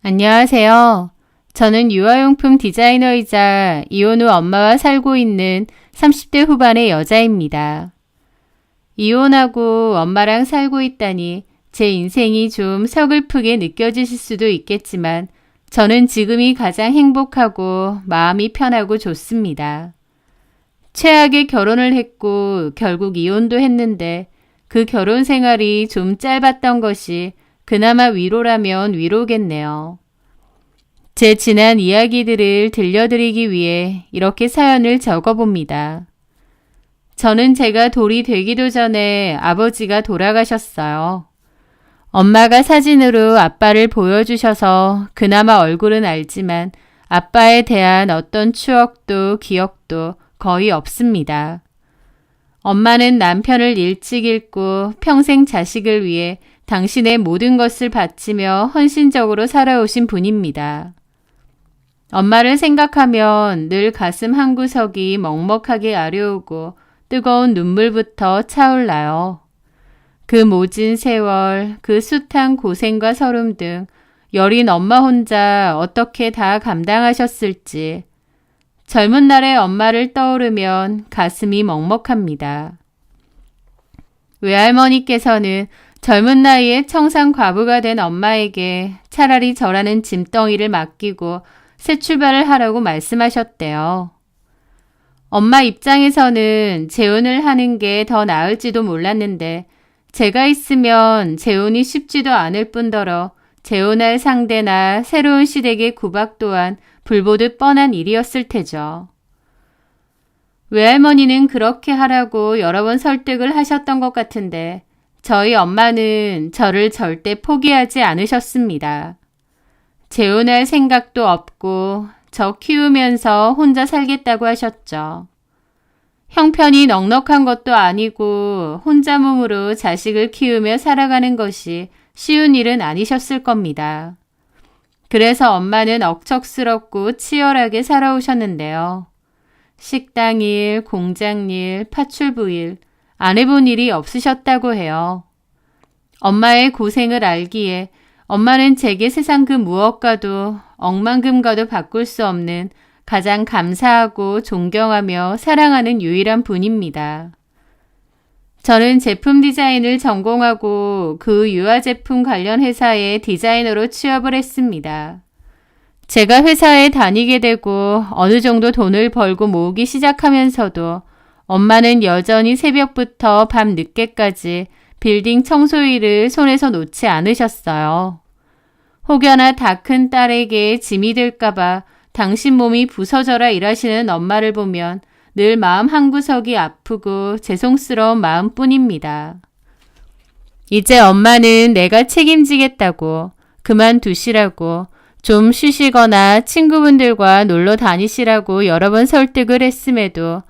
안녕하세요. 저는 유아용품 디자이너이자 이혼 후 엄마와 살고 있는 30대 후반의 여자입니다. 이혼하고 엄마랑 살고 있다니 제 인생이 좀 서글프게 느껴지실 수도 있겠지만 저는 지금이 가장 행복하고 마음이 편하고 좋습니다. 최악의 결혼을 했고 결국 이혼도 했는데 그 결혼 생활이 좀 짧았던 것이 그나마 위로라면 위로겠네요. 제 지난 이야기들을 들려드리기 위해 이렇게 사연을 적어봅니다. 저는 제가 돌이 되기도 전에 아버지가 돌아가셨어요. 엄마가 사진으로 아빠를 보여주셔서 그나마 얼굴은 알지만 아빠에 대한 어떤 추억도 기억도 거의 없습니다. 엄마는 남편을 일찍 잃고 평생 자식을 위해 당신의 모든 것을 바치며 헌신적으로 살아오신 분입니다. 엄마를 생각하면 늘 가슴 한구석이 먹먹하게 아려오고 뜨거운 눈물부터 차올라요. 그 모진 세월, 그 숱한 고생과 서름 등 여린 엄마 혼자 어떻게 다 감당하셨을지 젊은 날의 엄마를 떠오르면 가슴이 먹먹합니다. 외할머니께서는 젊은 나이에 청산과부가 된 엄마에게 차라리 저라는 짐덩이를 맡기고 새 출발을 하라고 말씀하셨대요. 엄마 입장에서는 재혼을 하는 게 더 나을지도 몰랐는데 제가 있으면 재혼이 쉽지도 않을 뿐더러 재혼할 상대나 새로운 시댁의 구박 또한 불보듯 뻔한 일이었을 테죠. 외할머니는 그렇게 하라고 여러 번 설득을 하셨던 것 같은데 저희 엄마는 저를 절대 포기하지 않으셨습니다. 재혼할 생각도 없고 저 키우면서 혼자 살겠다고 하셨죠. 형편이 넉넉한 것도 아니고 혼자 몸으로 자식을 키우며 살아가는 것이 쉬운 일은 아니셨을 겁니다. 그래서 엄마는 억척스럽고 치열하게 살아오셨는데요. 식당일, 공장일, 파출부일, 안 해본 일이 없으셨다고 해요. 엄마의 고생을 알기에 엄마는 제게 세상 그 무엇과도 억만금과도 바꿀 수 없는 가장 감사하고 존경하며 사랑하는 유일한 분입니다. 저는 제품 디자인을 전공하고 그 유아제품 관련 회사에 디자이너로 취업을 했습니다. 제가 회사에 다니게 되고 어느 정도 돈을 벌고 모으기 시작하면서도 엄마는 여전히 새벽부터 밤 늦게까지 빌딩 청소 일을 손에서 놓지 않으셨어요. 혹여나 다 큰 딸에게 짐이 될까봐 당신 몸이 부서져라 일하시는 엄마를 보면 늘 마음 한구석이 아프고 죄송스러운 마음뿐입니다. 이제 엄마는 내가 책임지겠다고 그만두시라고 좀 쉬시거나 친구분들과 놀러 다니시라고 여러 번 설득을 했음에도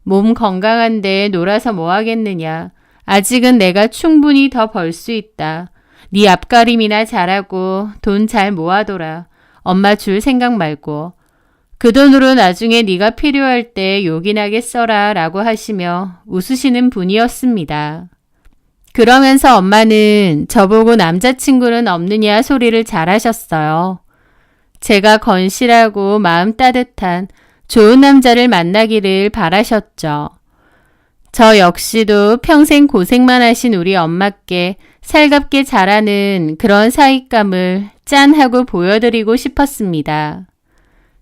몸 건강한데 놀아서 뭐 하겠느냐. 아직은 내가 충분히 더 벌 수 있다. 네 앞가림이나 잘하고 돈 잘 모아둬라. 엄마 줄 생각 말고. 그 돈으로 나중에 네가 필요할 때 요긴하게 써라 라고 하시며 웃으시는 분이었습니다. 그러면서 엄마는 저보고 남자친구는 없느냐 소리를 잘하셨어요. 제가 건실하고 마음 따뜻한 좋은 남자를 만나기를 바라셨죠. 저 역시도 평생 고생만 하신 우리 엄마께 살갑게 자라는 그런 사윗감을 짠하고 보여드리고 싶었습니다.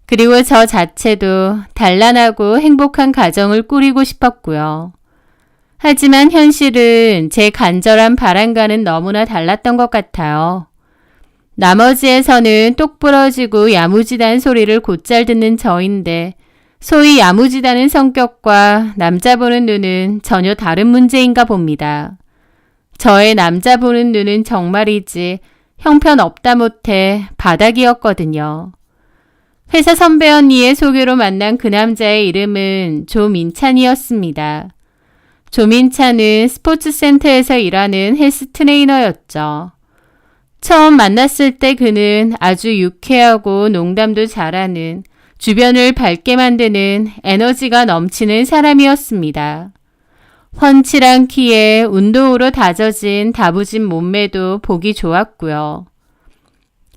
그리고 저 자체도 단란하고 행복한 가정을 꾸리고 싶었고요. 하지만 현실은 제 간절한 바람과는 너무나 달랐던 것 같아요. 나머지에서는 똑부러지고 야무지다는 소리를 곧잘 듣는 저인데 소위 야무지다는 성격과 남자 보는 눈은 전혀 다른 문제인가 봅니다. 저의 남자 보는 눈은 정말이지 형편없다 못해 바닥이었거든요. 회사 선배 언니의 소개로 만난 그 남자의 이름은 조민찬이었습니다. 조민찬은 스포츠센터에서 일하는 헬스 트레이너였죠. 처음 만났을 때 그는 아주 유쾌하고 농담도 잘하는 주변을 밝게 만드는 에너지가 넘치는 사람이었습니다. 훤칠한 키에 운동으로 다져진 다부진 몸매도 보기 좋았고요.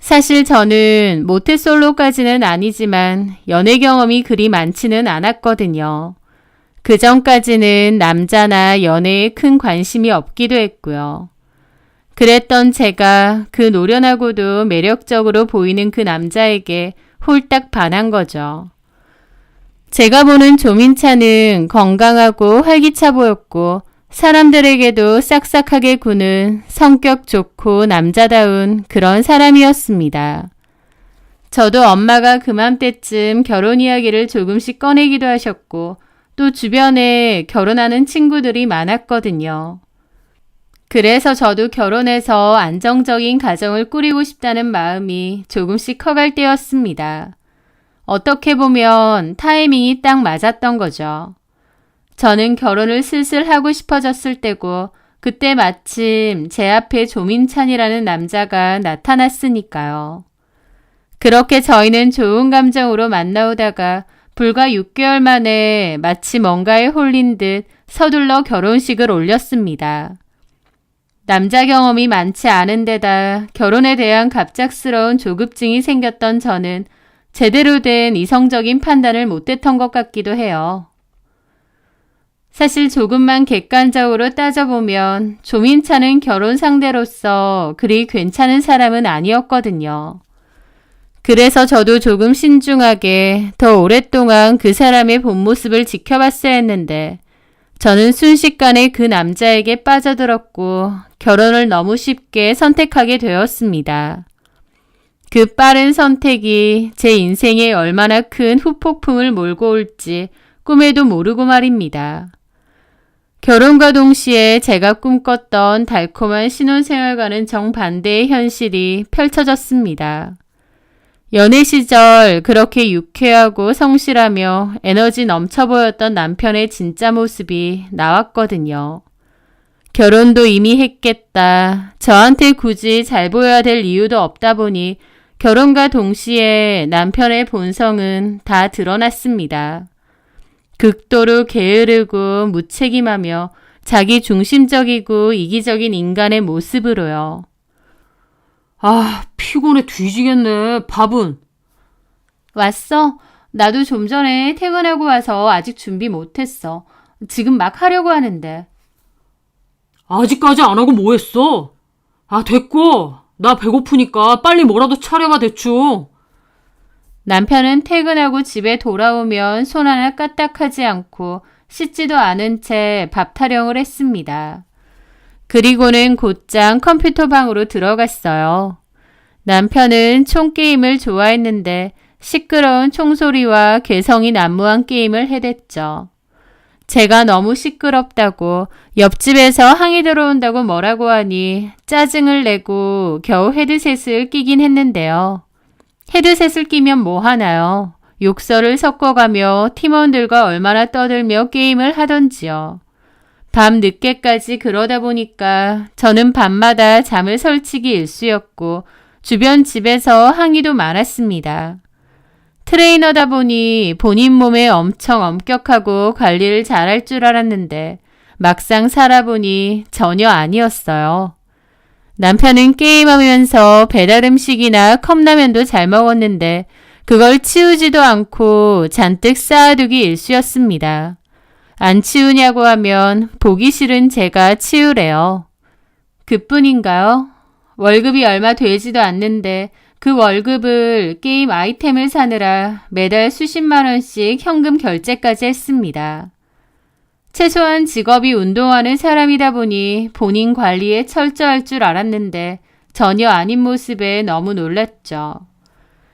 사실 저는 모태솔로까지는 아니지만 연애 경험이 그리 많지는 않았거든요. 그 전까지는 남자나 연애에 큰 관심이 없기도 했고요. 그랬던 제가 그 노련하고도 매력적으로 보이는 그 남자에게 홀딱 반한 거죠. 제가 보는 조민찬은 건강하고 활기차 보였고 사람들에게도 싹싹하게 구는 성격 좋고 남자다운 그런 사람이었습니다. 저도 엄마가 그맘때쯤 결혼 이야기를 조금씩 꺼내기도 하셨고 또 주변에 결혼하는 친구들이 많았거든요. 그래서 저도 결혼해서 안정적인 가정을 꾸리고 싶다는 마음이 조금씩 커갈 때였습니다. 어떻게 보면 타이밍이 딱 맞았던 거죠. 저는 결혼을 슬슬 하고 싶어졌을 때고 그때 마침 제 앞에 조민찬이라는 남자가 나타났으니까요. 그렇게 저희는 좋은 감정으로 만나오다가 불과 6개월 만에 마치 뭔가에 홀린 듯 서둘러 결혼식을 올렸습니다. 남자 경험이 많지 않은 데다 결혼에 대한 갑작스러운 조급증이 생겼던 저는 제대로 된 이성적인 판단을 못했던 것 같기도 해요. 사실 조금만 객관적으로 따져보면 조민찬은 결혼 상대로서 그리 괜찮은 사람은 아니었거든요. 그래서 저도 조금 신중하게 더 오랫동안 그 사람의 본 모습을 지켜봤어야 했는데 저는 순식간에 그 남자에게 빠져들었고 결혼을 너무 쉽게 선택하게 되었습니다. 그 빠른 선택이 제 인생에 얼마나 큰 후폭풍을 몰고 올지 꿈에도 모르고 말입니다. 결혼과 동시에 제가 꿈꿨던 달콤한 신혼생활과는 정반대의 현실이 펼쳐졌습니다. 연애 시절 그렇게 유쾌하고 성실하며 에너지 넘쳐 보였던 남편의 진짜 모습이 나왔거든요. 결혼도 이미 했겠다. 저한테 굳이 잘 보여야 될 이유도 없다 보니 결혼과 동시에 남편의 본성은 다 드러났습니다. 극도로 게으르고 무책임하며 자기 중심적이고 이기적인 인간의 모습으로요. 아, 피곤해 뒤지겠네. 밥은? 왔어? 나도 좀 전에 퇴근하고 와서 아직 준비 못했어. 지금 막 하려고 하는데. 아직까지 안 하고 뭐 했어? 아, 됐고. 나 배고프니까 빨리 뭐라도 차려봐, 대충. 남편은 퇴근하고 집에 돌아오면 손 하나 까딱하지 않고 씻지도 않은 채 밥 타령을 했습니다. 그리고는 곧장 컴퓨터 방으로 들어갔어요. 남편은 총게임을 좋아했는데 시끄러운 총소리와 개성이 난무한 게임을 해댔죠. 제가 너무 시끄럽다고 옆집에서 항의 들어온다고 뭐라고 하니 짜증을 내고 겨우 헤드셋을 끼긴 했는데요. 헤드셋을 끼면 뭐 하나요? 욕설을 섞어가며 팀원들과 얼마나 떠들며 게임을 하던지요. 밤 늦게까지 그러다 보니까 저는 밤마다 잠을 설치기 일쑤였고 주변 집에서 항의도 많았습니다. 트레이너다 보니 본인 몸에 엄청 엄격하고 관리를 잘할 줄 알았는데 막상 살아보니 전혀 아니었어요. 남편은 게임하면서 배달 음식이나 컵라면도 잘 먹었는데 그걸 치우지도 않고 잔뜩 쌓아두기 일쑤였습니다. 안 치우냐고 하면 보기 싫은 제가 치우래요. 그뿐인가요? 월급이 얼마 되지도 않는데 그 월급을 게임 아이템을 사느라 매달 수십만 원씩 현금 결제까지 했습니다. 최소한 직업이 운동하는 사람이다 보니 본인 관리에 철저할 줄 알았는데 전혀 아닌 모습에 너무 놀랐죠.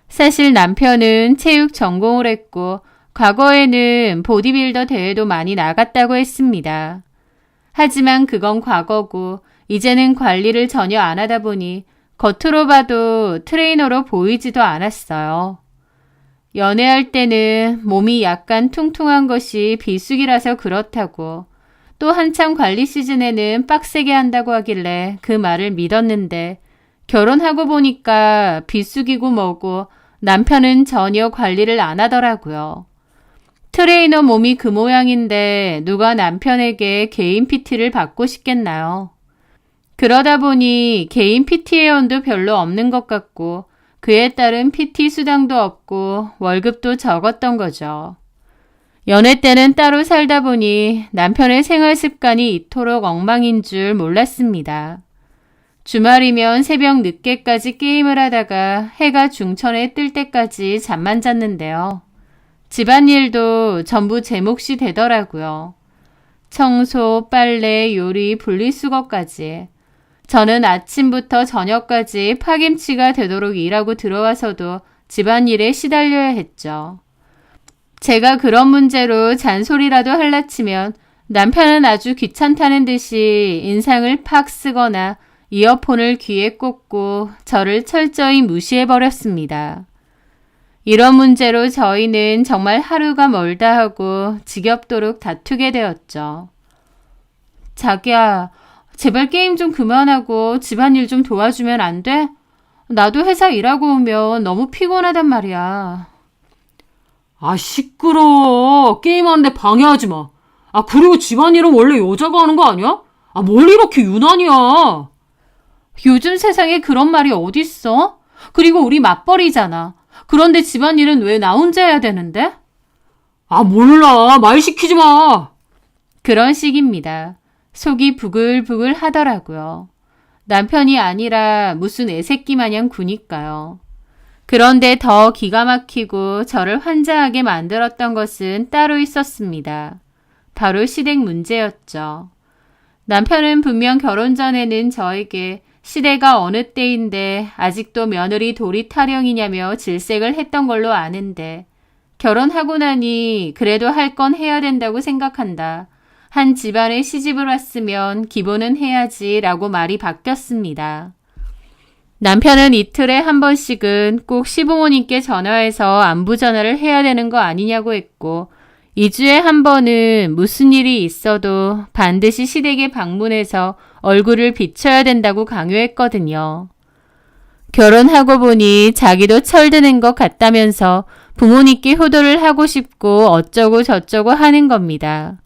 사실 남편은 체육 전공을 했고 과거에는 보디빌더 대회도 많이 나갔다고 했습니다. 하지만 그건 과거고 이제는 관리를 전혀 안 하다 보니 겉으로 봐도 트레이너로 보이지도 않았어요. 연애할 때는 몸이 약간 퉁퉁한 것이 비수기라서 그렇다고 또 한참 관리 시즌에는 빡세게 한다고 하길래 그 말을 믿었는데 결혼하고 보니까 비수기고 뭐고 남편은 전혀 관리를 안 하더라고요. 트레이너 몸이 그 모양인데 누가 남편에게 개인 PT를 받고 싶겠나요? 그러다 보니 개인 PT 회원도 별로 없는 것 같고 그에 따른 PT 수당도 없고 월급도 적었던 거죠. 연애 때는 따로 살다 보니 남편의 생활 습관이 이토록 엉망인 줄 몰랐습니다. 주말이면 새벽 늦게까지 게임을 하다가 해가 중천에 뜰 때까지 잠만 잤는데요. 집안일도 전부 제 몫이 되더라고요. 청소, 빨래, 요리, 분리수거까지. 저는 아침부터 저녁까지 파김치가 되도록 일하고 들어와서도 집안일에 시달려야 했죠. 제가 그런 문제로 잔소리라도 할라치면 남편은 아주 귀찮다는 듯이 인상을 팍 쓰거나 이어폰을 귀에 꽂고 저를 철저히 무시해버렸습니다. 이런 문제로 저희는 정말 하루가 멀다 하고 지겹도록 다투게 되었죠. 자기야, 제발 게임 좀 그만하고 집안일 좀 도와주면 안 돼? 나도 회사 일하고 오면 너무 피곤하단 말이야. 아, 시끄러워. 게임하는데 방해하지 마. 아, 그리고 집안일은 원래 여자가 하는 거 아니야? 아, 뭘 이렇게 유난이야. 요즘 세상에 그런 말이 어딨어? 그리고 우리 맞벌이잖아. 그런데 집안일은 왜 나 혼자 해야 되는데? 아, 몰라. 말 시키지 마. 그런 식입니다. 속이 부글부글 하더라고요. 남편이 아니라 무슨 애새끼 마냥 구니까요. 그런데 더 기가 막히고 저를 환장하게 만들었던 것은 따로 있었습니다. 바로 시댁 문제였죠. 남편은 분명 결혼 전에는 저에게 시대가 어느 때인데 아직도 며느리 도리 타령이냐며 질색을 했던 걸로 아는데 결혼하고 나니 그래도 할 건 해야 된다고 생각한다. 한 집안에 시집을 왔으면 기본은 해야지 라고 말이 바뀌었습니다. 남편은 이틀에 한 번씩은 꼭 시부모님께 전화해서 안부 전화를 해야 되는 거 아니냐고 했고 2주에 한 번은 무슨 일이 있어도 반드시 시댁에 방문해서 얼굴을 비춰야 된다고 강요했거든요. 결혼하고 보니 자기도 철드는 것 같다면서 부모님께 효도를 하고 싶고 어쩌고 저쩌고 하는 겁니다.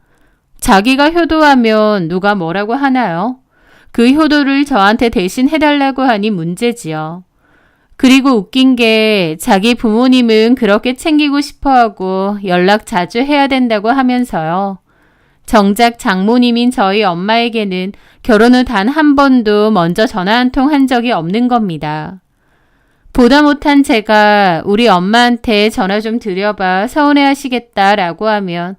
자기가 효도하면 누가 뭐라고 하나요? 그 효도를 저한테 대신 해달라고 하니 문제지요. 그리고 웃긴 게 자기 부모님은 그렇게 챙기고 싶어하고 연락 자주 해야 된다고 하면서요. 정작 장모님인 저희 엄마에게는 결혼 후 단 한 번도 먼저 전화 한 통 한 적이 없는 겁니다. 보다 못한 제가 우리 엄마한테 전화 좀 드려봐 서운해하시겠다라고 하면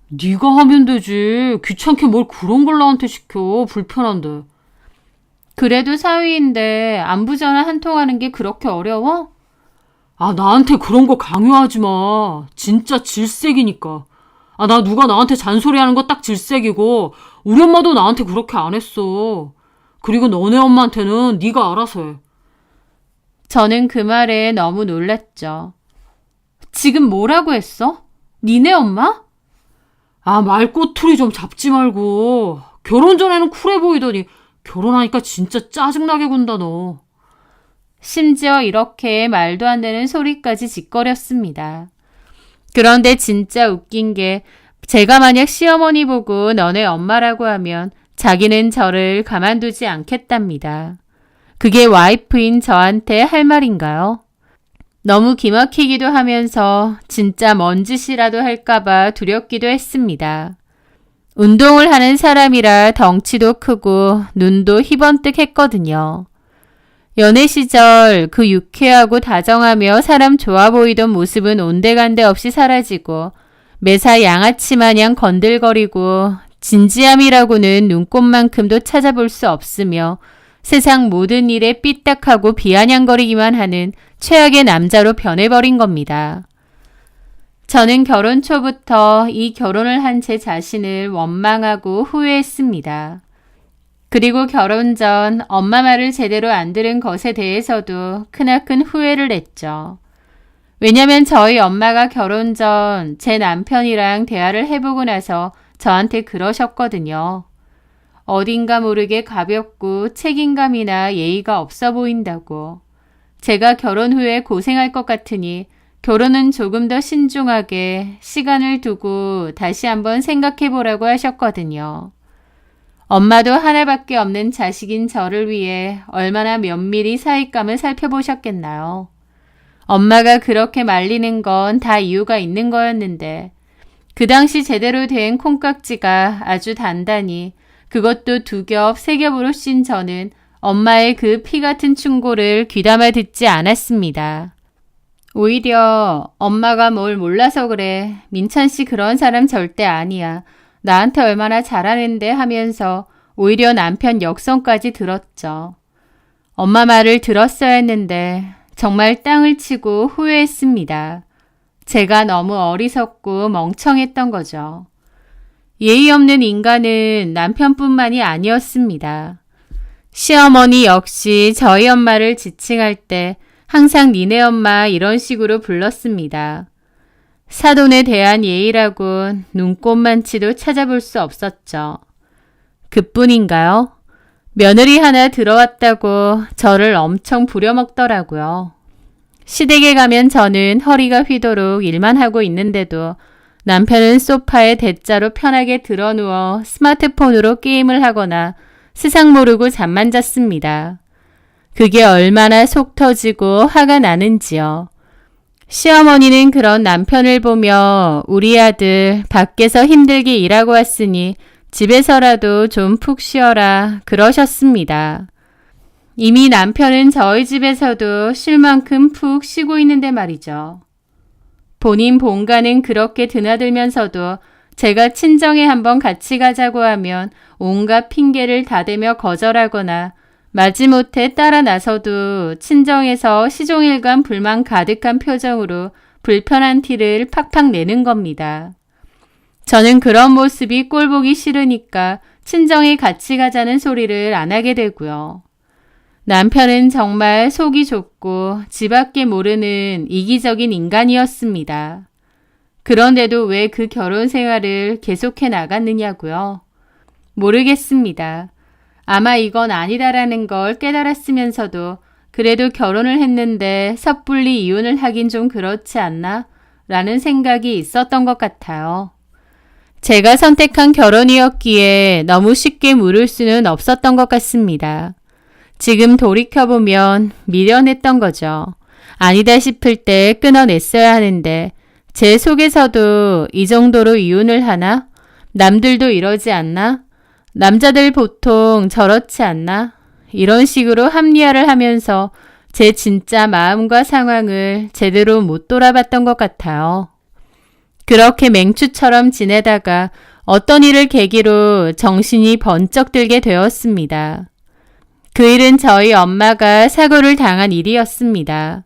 네가 하면 되지. 귀찮게 뭘 그런 걸 나한테 시켜. 불편한데. 그래도 사위인데 안부 전화 한 통 하는 게 그렇게 어려워? 아, 나한테 그런 거 강요하지 마. 진짜 질색이니까. 아, 나 누가 나한테 잔소리하는 거 딱 질색이고 우리 엄마도 나한테 그렇게 안 했어. 그리고 너네 엄마한테는 네가 알아서 해. 저는 그 말에 너무 놀랐죠. 지금 뭐라고 했어? 니네 엄마? 아, 말꼬투리 좀 잡지 말고. 결혼 전에는 쿨해 보이더니 결혼하니까 진짜 짜증나게 군다 너. 심지어 이렇게 말도 안 되는 소리까지 짓거렸습니다. 그런데 진짜 웃긴 게 제가 만약 시어머니 보고 너네 엄마라고 하면 자기는 저를 가만두지 않겠답니다. 그게 와이프인 저한테 할 말인가요? 너무 기막히기도 하면서 진짜 뭔 짓이라도 할까봐 두렵기도 했습니다. 운동을 하는 사람이라 덩치도 크고 눈도 희번뜩했거든요. 연애 시절 그 유쾌하고 다정하며 사람 좋아 보이던 모습은 온데간데 없이 사라지고 매사 양아치 마냥 건들거리고 진지함이라고는 눈꽃만큼도 찾아볼 수 없으며 세상 모든 일에 삐딱하고 비아냥거리기만 하는 최악의 남자로 변해버린 겁니다. 저는 결혼 초부터 이 결혼을 한 제 자신을 원망하고 후회했습니다. 그리고 결혼 전 엄마 말을 제대로 안 들은 것에 대해서도 크나큰 후회를 했죠. 왜냐면 저희 엄마가 결혼 전 제 남편이랑 대화를 해보고 나서 저한테 그러셨거든요. 어딘가 모르게 가볍고 책임감이나 예의가 없어 보인다고. 제가 결혼 후에 고생할 것 같으니 결혼은 조금 더 신중하게 시간을 두고 다시 한번 생각해 보라고 하셨거든요. 엄마도 하나밖에 없는 자식인 저를 위해 얼마나 면밀히 사윗감을 살펴보셨겠나요? 엄마가 그렇게 말리는 건 다 이유가 있는 거였는데 그 당시 제대로 된 콩깍지가 아주 단단히 그것도 2겹, 3겹으로 씬 저는 엄마의 그 피 같은 충고를 귀담아 듣지 않았습니다. 오히려 엄마가 뭘 몰라서 그래. 민찬 씨 그런 사람 절대 아니야. 나한테 얼마나 잘하는데 하면서 오히려 남편 역성까지 들었죠. 엄마 말을 들었어야 했는데 정말 땅을 치고 후회했습니다. 제가 너무 어리석고 멍청했던 거죠. 예의 없는 인간은 남편뿐만이 아니었습니다. 시어머니 역시 저희 엄마를 지칭할 때 항상 니네 엄마 이런 식으로 불렀습니다. 사돈에 대한 예의라곤 눈꼽만치도 찾아볼 수 없었죠. 그뿐인가요? 며느리 하나 들어왔다고 저를 엄청 부려먹더라고요. 시댁에 가면 저는 허리가 휘도록 일만 하고 있는데도 남편은 소파에 대자로 편하게 드러누워 스마트폰으로 게임을 하거나 세상 모르고 잠만 잤습니다. 그게 얼마나 속 터지고 화가 나는지요. 시어머니는 그런 남편을 보며 우리 아들 밖에서 힘들게 일하고 왔으니 집에서라도 좀 푹 쉬어라 그러셨습니다. 이미 남편은 저희 집에서도 쉴 만큼 푹 쉬고 있는데 말이죠. 본인 본가는 그렇게 드나들면서도 제가 친정에 한번 같이 가자고 하면 온갖 핑계를 다대며 거절하거나 마지못해 따라 나서도 친정에서 시종일관 불만 가득한 표정으로 불편한 티를 팍팍 내는 겁니다. 저는 그런 모습이 꼴보기 싫으니까 친정에 같이 가자는 소리를 안 하게 되고요. 남편은 정말 속이 좁고 지밖에 모르는 이기적인 인간이었습니다. 그런데도 왜 그 결혼 생활을 계속해 나갔느냐고요? 모르겠습니다. 아마 이건 아니다라는 걸 깨달았으면서도 그래도 결혼을 했는데 섣불리 이혼을 하긴 좀 그렇지 않나? 라는 생각이 있었던 것 같아요. 제가 선택한 결혼이었기에 너무 쉽게 물을 수는 없었던 것 같습니다. 지금 돌이켜보면 미련했던 거죠. 아니다 싶을 때 끊어냈어야 하는데 제 속에서도 이 정도로 이혼을 하나? 남들도 이러지 않나? 남자들 보통 저렇지 않나? 이런 식으로 합리화를 하면서 제 진짜 마음과 상황을 제대로 못 돌아봤던 것 같아요. 그렇게 맹추처럼 지내다가 어떤 일을 계기로 정신이 번쩍 들게 되었습니다. 그 일은 저희 엄마가 사고를 당한 일이었습니다.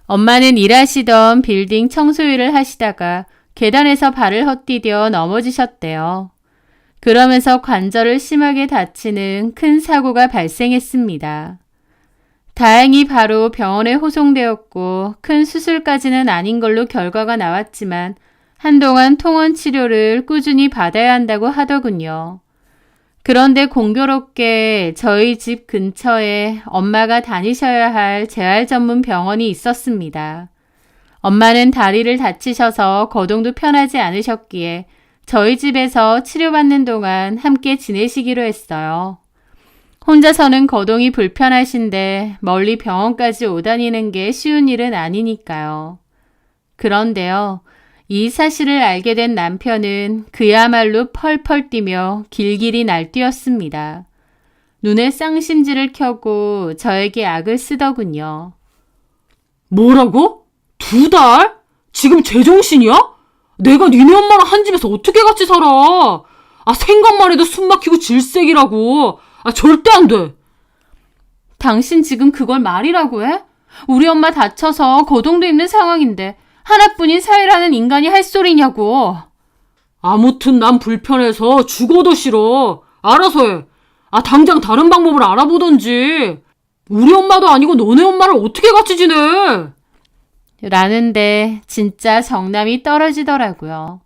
엄마는 일하시던 빌딩 청소 일을 하시다가 계단에서 발을 헛디뎌 넘어지셨대요. 그러면서 관절을 심하게 다치는 큰 사고가 발생했습니다. 다행히 바로 병원에 호송되었고 큰 수술까지는 아닌 걸로 결과가 나왔지만 한동안 통원 치료를 꾸준히 받아야 한다고 하더군요. 그런데 공교롭게 저희 집 근처에 엄마가 다니셔야 할 재활 전문 병원이 있었습니다. 엄마는 다리를 다치셔서 거동도 편하지 않으셨기에 저희 집에서 치료받는 동안 함께 지내시기로 했어요. 혼자서는 거동이 불편하신데 멀리 병원까지 오다니는 게 쉬운 일은 아니니까요. 그런데요. 이 사실을 알게 된 남편은 그야말로 펄펄 뛰며 길길이 날뛰었습니다. 눈에 쌍심지를 켜고 저에게 악을 쓰더군요. 뭐라고? 2달? 지금 제정신이야? 내가 니네 엄마랑 한 집에서 어떻게 같이 살아? 생각만 해도 숨 막히고 질색이라고. 절대 안 돼. 당신 지금 그걸 말이라고 해? 우리 엄마 다쳐서 거동도 힘든 상황인데 하나뿐인 사위라는 인간이 할 소리냐고. 아무튼 난 불편해서 죽어도 싫어. 알아서 해. 당장 다른 방법을 알아보던지. 우리 엄마도 아니고 너네 엄마를 어떻게 같이 지내? 라는데 진짜 정남이 떨어지더라고요.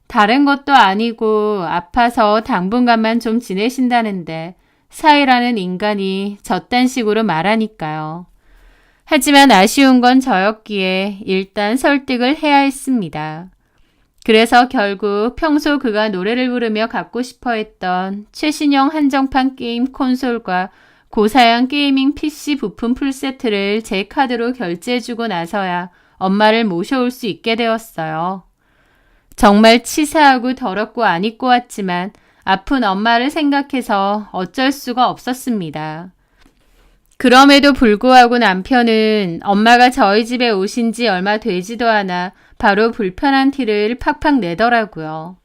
다른 것도 아니고 아파서 당분간만 좀 지내신다는데 사위라는 인간이 저딴 식으로 말하니까요. 하지만 아쉬운 건 저였기에 일단 설득을 해야 했습니다. 그래서 결국 평소 그가 노래를 부르며 갖고 싶어 했던 최신형 한정판 게임 콘솔과 고사양 게이밍 PC 부품 풀세트를 제 카드로 결제해주고 나서야 엄마를 모셔올 수 있게 되었어요. 정말 치사하고 더럽고 안 입고 왔지만 아픈 엄마를 생각해서 어쩔 수가 없었습니다. 그럼에도 불구하고 남편은 엄마가 저희 집에 오신 지 얼마 되지도 않아 바로 불편한 티를 팍팍 내더라고요.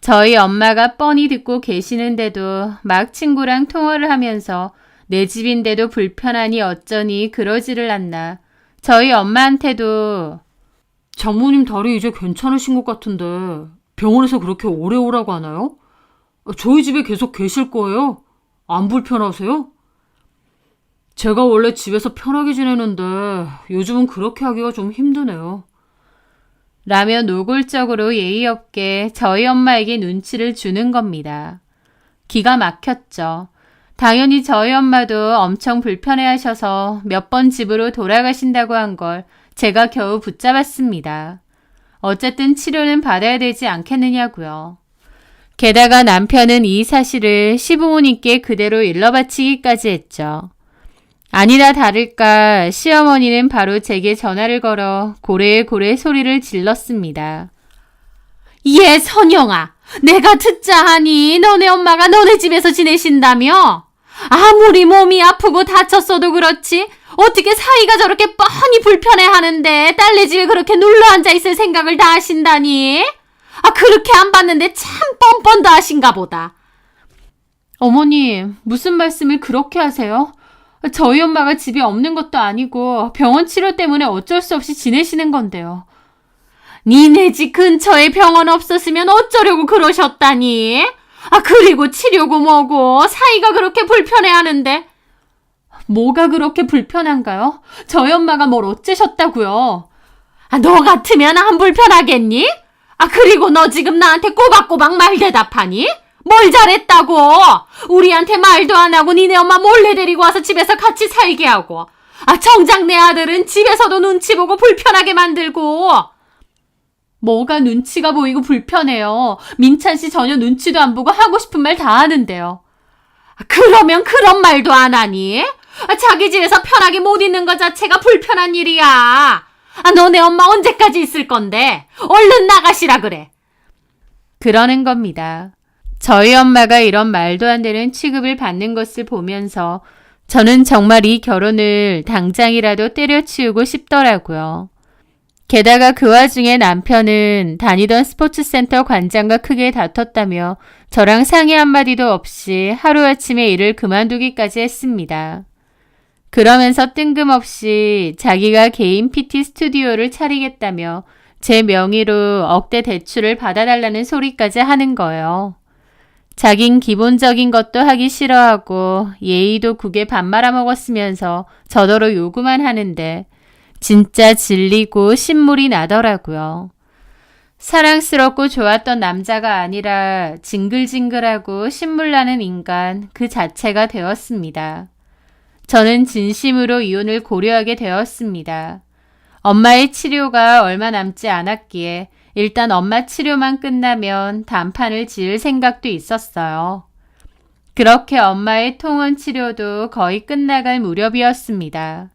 저희 엄마가 뻔히 듣고 계시는데도 막 친구랑 통화를 하면서 내 집인데도 불편하니 어쩌니 그러지를 않나. 저희 엄마한테도 장모님 다리 이제 괜찮으신 것 같은데 병원에서 그렇게 오래 오라고 하나요? 저희 집에 계속 계실 거예요? 안 불편하세요? 제가 원래 집에서 편하게 지내는데 요즘은 그렇게 하기가 좀 힘드네요. 라며 노골적으로 예의 없게 저희 엄마에게 눈치를 주는 겁니다. 기가 막혔죠. 당연히 저희 엄마도 엄청 불편해하셔서 몇 번 집으로 돌아가신다고 한 걸 제가 겨우 붙잡았습니다. 어쨌든 치료는 받아야 되지 않겠느냐고요. 게다가 남편은 이 사실을 시부모님께 그대로 일러바치기까지 했죠. 아니나 다를까 시어머니는 바로 제게 전화를 걸어 고래고래 소리를 질렀습니다. 예, 선영아, 내가 듣자 하니 너네 엄마가 너네 집에서 지내신다며? 아무리 몸이 아프고 다쳤어도 그렇지 어떻게 사이가 저렇게 뻔히 불편해하는데 딸네 집에 그렇게 눌러앉아 있을 생각을 다 하신다니? 그렇게 안 봤는데 참 뻔뻔도 하신가 보다. 어머님, 무슨 말씀을 그렇게 하세요? 저희 엄마가 집에 없는 것도 아니고 병원 치료 때문에 어쩔 수 없이 지내시는 건데요. 니네 집 근처에 병원 없었으면 어쩌려고 그러셨다니? 그리고 치료고 뭐고 사이가 그렇게 불편해하는데. 뭐가 그렇게 불편한가요? 저희 엄마가 뭘 어째셨다고요? 너 같으면 안 불편하겠니? 그리고 너 지금 나한테 꼬박꼬박 말 대답하니? 뭘 잘했다고? 우리한테 말도 안 하고 니네 엄마 몰래 데리고 와서 집에서 같이 살게 하고. 정작 내 아들은 집에서도 눈치 보고 불편하게 만들고. 뭐가 눈치가 보이고 불편해요. 민찬 씨 전혀 눈치도 안 보고 하고 싶은 말 다 하는데요. 그러면 그런 말도 안 하니? 자기 집에서 편하게 못 있는 것 자체가 불편한 일이야. 너네 엄마 언제까지 있을 건데? 얼른 나가시라 그래. 그러는 겁니다. 저희 엄마가 이런 말도 안 되는 취급을 받는 것을 보면서 저는 정말 이 결혼을 당장이라도 때려치우고 싶더라고요. 게다가 그 와중에 남편은 다니던 스포츠센터 관장과 크게 다퉜다며 저랑 상의 한마디도 없이 하루아침에 일을 그만두기까지 했습니다. 그러면서 뜬금없이 자기가 개인 PT 스튜디오를 차리겠다며 제 명의로 억대 대출을 받아달라는 소리까지 하는 거예요. 자긴 기본적인 것도 하기 싫어하고 예의도 국에 밥 말아먹었으면서 저더러 요구만 하는데 진짜 질리고 신물이 나더라고요. 사랑스럽고 좋았던 남자가 아니라 징글징글하고 신물나는 인간 그 자체가 되었습니다. 저는 진심으로 이혼을 고려하게 되었습니다. 엄마의 치료가 얼마 남지 않았기에 일단 엄마 치료만 끝나면 단판을 지을 생각도 있었어요. 그렇게 엄마의 통원 치료도 거의 끝나갈 무렵이었습니다.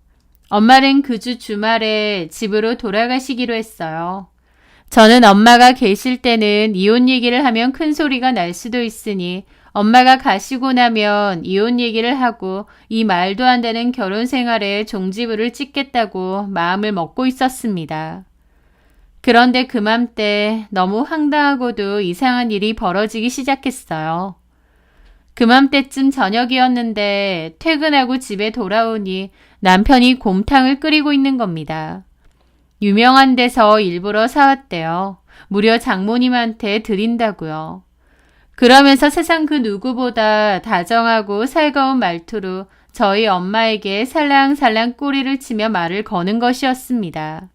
엄마는 그 주 주말에 집으로 돌아가시기로 했어요. 저는 엄마가 계실 때는 이혼 얘기를 하면 큰 소리가 날 수도 있으니 엄마가 가시고 나면 이혼 얘기를 하고 이 말도 안 되는 결혼 생활에 종지부를 찍겠다고 마음을 먹고 있었습니다. 그런데 그맘때 너무 황당하고도 이상한 일이 벌어지기 시작했어요. 그맘때쯤 저녁이었는데 퇴근하고 집에 돌아오니 남편이 곰탕을 끓이고 있는 겁니다. 유명한 데서 일부러 사왔대요. 무려 장모님한테 드린다고요. 그러면서 세상 그 누구보다 다정하고 살가운 말투로 저희 엄마에게 살랑살랑 꼬리를 치며 말을 거는 것이었습니다.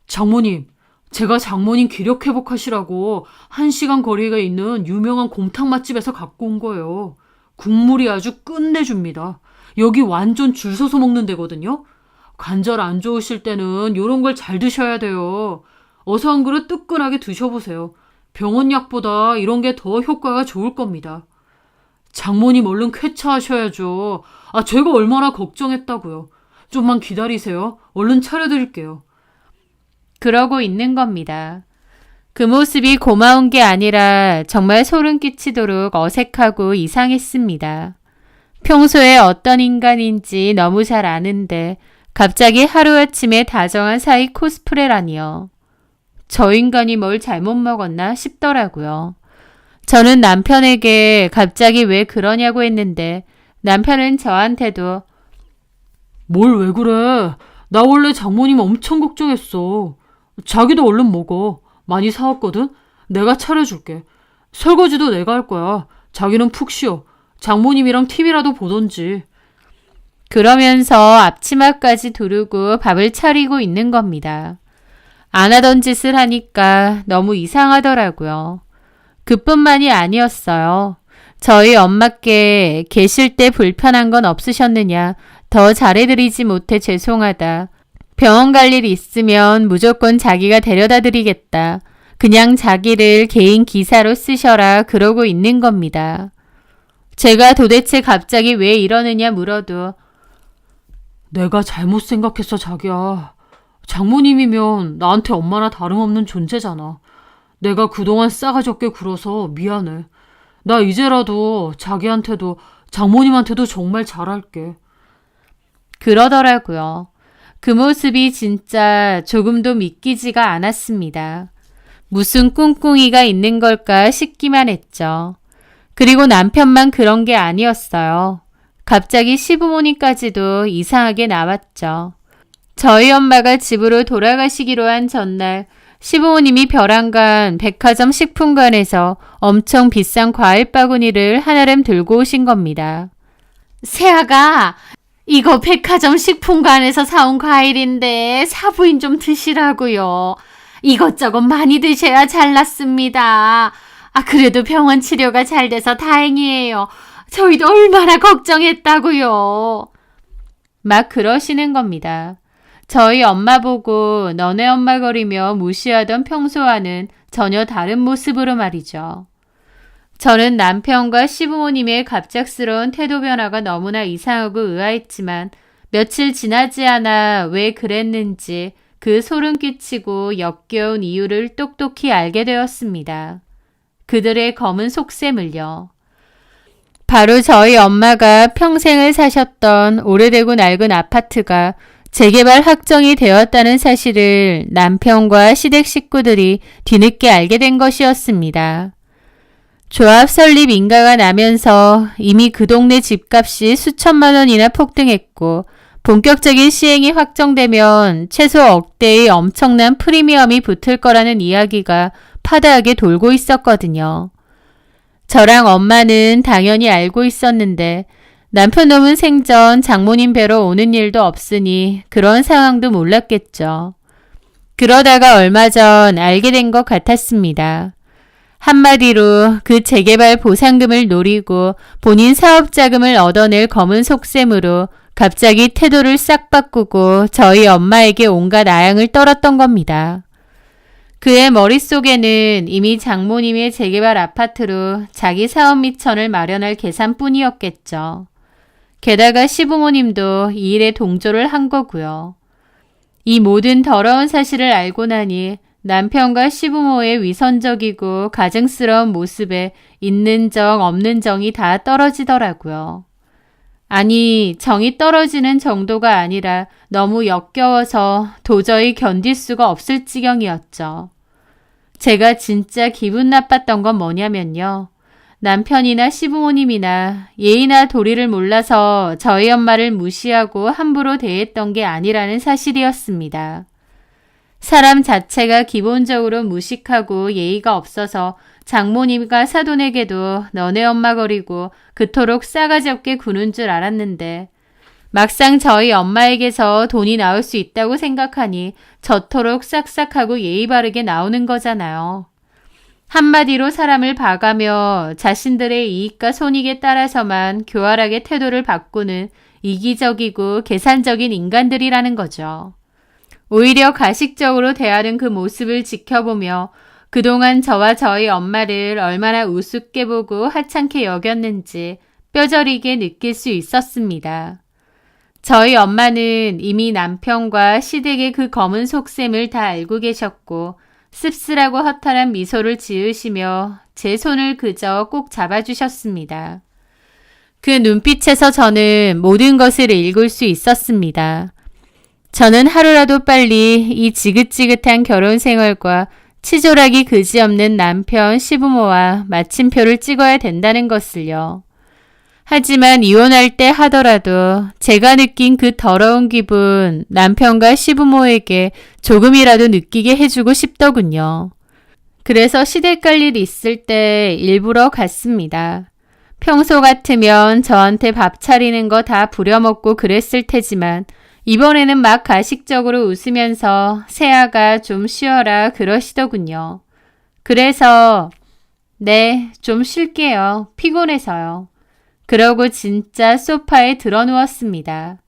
장모님, 제가 장모님 기력 회복하시라고 1시간 거리에 있는 유명한 곰탕 맛집에서 갖고 온 거예요. 국물이 아주 끝내줍니다. 여기 완전 줄 서서 먹는 데거든요. 관절 안 좋으실 때는 이런 걸 잘 드셔야 돼요. 어서 한 그릇 뜨끈하게 드셔보세요. 병원 약보다 이런 게 더 효과가 좋을 겁니다. 장모님 얼른 쾌차하셔야죠. 제가 얼마나 걱정했다고요. 좀만 기다리세요. 얼른 차려드릴게요. 그러고 있는 겁니다. 그 모습이 고마운 게 아니라 정말 소름 끼치도록 어색하고 이상했습니다. 평소에 어떤 인간인지 너무 잘 아는데 갑자기 하루아침에 다정한 사이 코스프레라니요. 저 인간이 뭘 잘못 먹었나 싶더라고요. 저는 남편에게 갑자기 왜 그러냐고 했는데 남편은 저한테도 뭘 왜 그래? 나 원래 장모님 엄청 걱정했어. 자기도 얼른 먹어. 많이 사왔거든? 내가 차려줄게. 설거지도 내가 할 거야. 자기는 푹 쉬어. 장모님이랑 TV라도 보던지. 그러면서 앞치마까지 두르고 밥을 차리고 있는 겁니다. 안 하던 짓을 하니까 너무 이상하더라고요. 그뿐만이 아니었어요. 저희 엄마께 계실 때 불편한 건 없으셨느냐, 더 잘해드리지 못해 죄송하다. 병원 갈 일 있으면 무조건 자기가 데려다 드리겠다. 그냥 자기를 개인 기사로 쓰셔라 그러고 있는 겁니다. 제가 도대체 갑자기 왜 이러느냐 물어도 내가 잘못 생각했어, 자기야. 장모님이면 나한테 엄마나 다름없는 존재잖아. 내가 그동안 싸가지 없게 굴어서 미안해. 나 이제라도 자기한테도 장모님한테도 정말 잘할게. 그러더라고요. 그 모습이 진짜 조금도 믿기지가 않았습니다. 무슨 꿍꿍이가 있는 걸까 싶기만 했죠. 그리고 남편만 그런 게 아니었어요. 갑자기 시부모님까지도 이상하게 나왔죠. 저희 엄마가 집으로 돌아가시기로 한 전날 시부모님이 벼랑간 백화점 식품관에서 엄청 비싼 과일 바구니를 하나름 들고 오신 겁니다. 새아가 이거 백화점 식품관에서 사온 과일인데 사부인 좀 드시라고요. 이것저것 많이 드셔야 잘 낫습니다. 그래도 병원 치료가 잘 돼서 다행이에요. 저희도 얼마나 걱정했다고요. 막 그러시는 겁니다. 저희 엄마 보고 너네 엄마 거리며 무시하던 평소와는 전혀 다른 모습으로 말이죠. 저는 남편과 시부모님의 갑작스러운 태도 변화가 너무나 이상하고 의아했지만 며칠 지나지 않아 왜 그랬는지 그 소름 끼치고 역겨운 이유를 똑똑히 알게 되었습니다. 그들의 검은 속셈을요. 바로 저희 엄마가 평생을 사셨던 오래되고 낡은 아파트가 재개발 확정이 되었다는 사실을 남편과 시댁 식구들이 뒤늦게 알게 된 것이었습니다. 조합 설립 인가가 나면서 이미 그 동네 집값이 수천만 원이나 폭등했고 본격적인 시행이 확정되면 최소 억대의 엄청난 프리미엄이 붙을 거라는 이야기가 파다하게 돌고 있었거든요. 저랑 엄마는 당연히 알고 있었는데 남편 놈은 생전 장모님 뵈러 오는 일도 없으니 그런 상황도 몰랐겠죠. 그러다가 얼마 전 알게 된 것 같았습니다. 한마디로 그 재개발 보상금을 노리고 본인 사업 자금을 얻어낼 검은 속셈으로 갑자기 태도를 싹 바꾸고 저희 엄마에게 온갖 아양을 떨었던 겁니다. 그의 머릿속에는 이미 장모님의 재개발 아파트로 자기 사업 미천을 마련할 계산뿐이었겠죠. 게다가 시부모님도 이 일에 동조를 한 거고요. 이 모든 더러운 사실을 알고 나니 남편과 시부모의 위선적이고 가증스러운 모습에 있는 정 없는 정이 다 떨어지더라고요. 아니, 정이 떨어지는 정도가 아니라 너무 역겨워서 도저히 견딜 수가 없을 지경이었죠. 제가 진짜 기분 나빴던 건 뭐냐면요. 남편이나 시부모님이나 예의나 도리를 몰라서 저희 엄마를 무시하고 함부로 대했던 게 아니라는 사실이었습니다. 사람 자체가 기본적으로 무식하고 예의가 없어서 장모님과 사돈에게도 너네 엄마 거리고 그토록 싸가지 없게 구는 줄 알았는데 막상 저희 엄마에게서 돈이 나올 수 있다고 생각하니 저토록 싹싹하고 예의 바르게 나오는 거잖아요. 한마디로 사람을 봐가며 자신들의 이익과 손익에 따라서만 교활하게 태도를 바꾸는 이기적이고 계산적인 인간들이라는 거죠. 오히려 가식적으로 대하는 그 모습을 지켜보며 그동안 저와 저희 엄마를 얼마나 우습게 보고 하찮게 여겼는지 뼈저리게 느낄 수 있었습니다. 저희 엄마는 이미 남편과 시댁의 그 검은 속셈을 다 알고 계셨고 씁쓸하고 허탈한 미소를 지으시며 제 손을 그저 꼭 잡아주셨습니다. 그 눈빛에서 저는 모든 것을 읽을 수 있었습니다. 저는 하루라도 빨리 이 지긋지긋한 결혼 생활과 치졸하기 그지없는 남편, 시부모와 마침표를 찍어야 된다는 것을요. 하지만 이혼할 때 하더라도 제가 느낀 그 더러운 기분 남편과 시부모에게 조금이라도 느끼게 해주고 싶더군요. 그래서 시댁 갈 일 있을 때 일부러 갔습니다. 평소 같으면 저한테 밥 차리는 거 다 부려먹고 그랬을 테지만 이번에는 막 가식적으로 웃으면서 새아가 좀 쉬어라 그러시더군요. 그래서 네, 좀 쉴게요. 피곤해서요. 그러고 진짜 소파에 드러누웠습니다.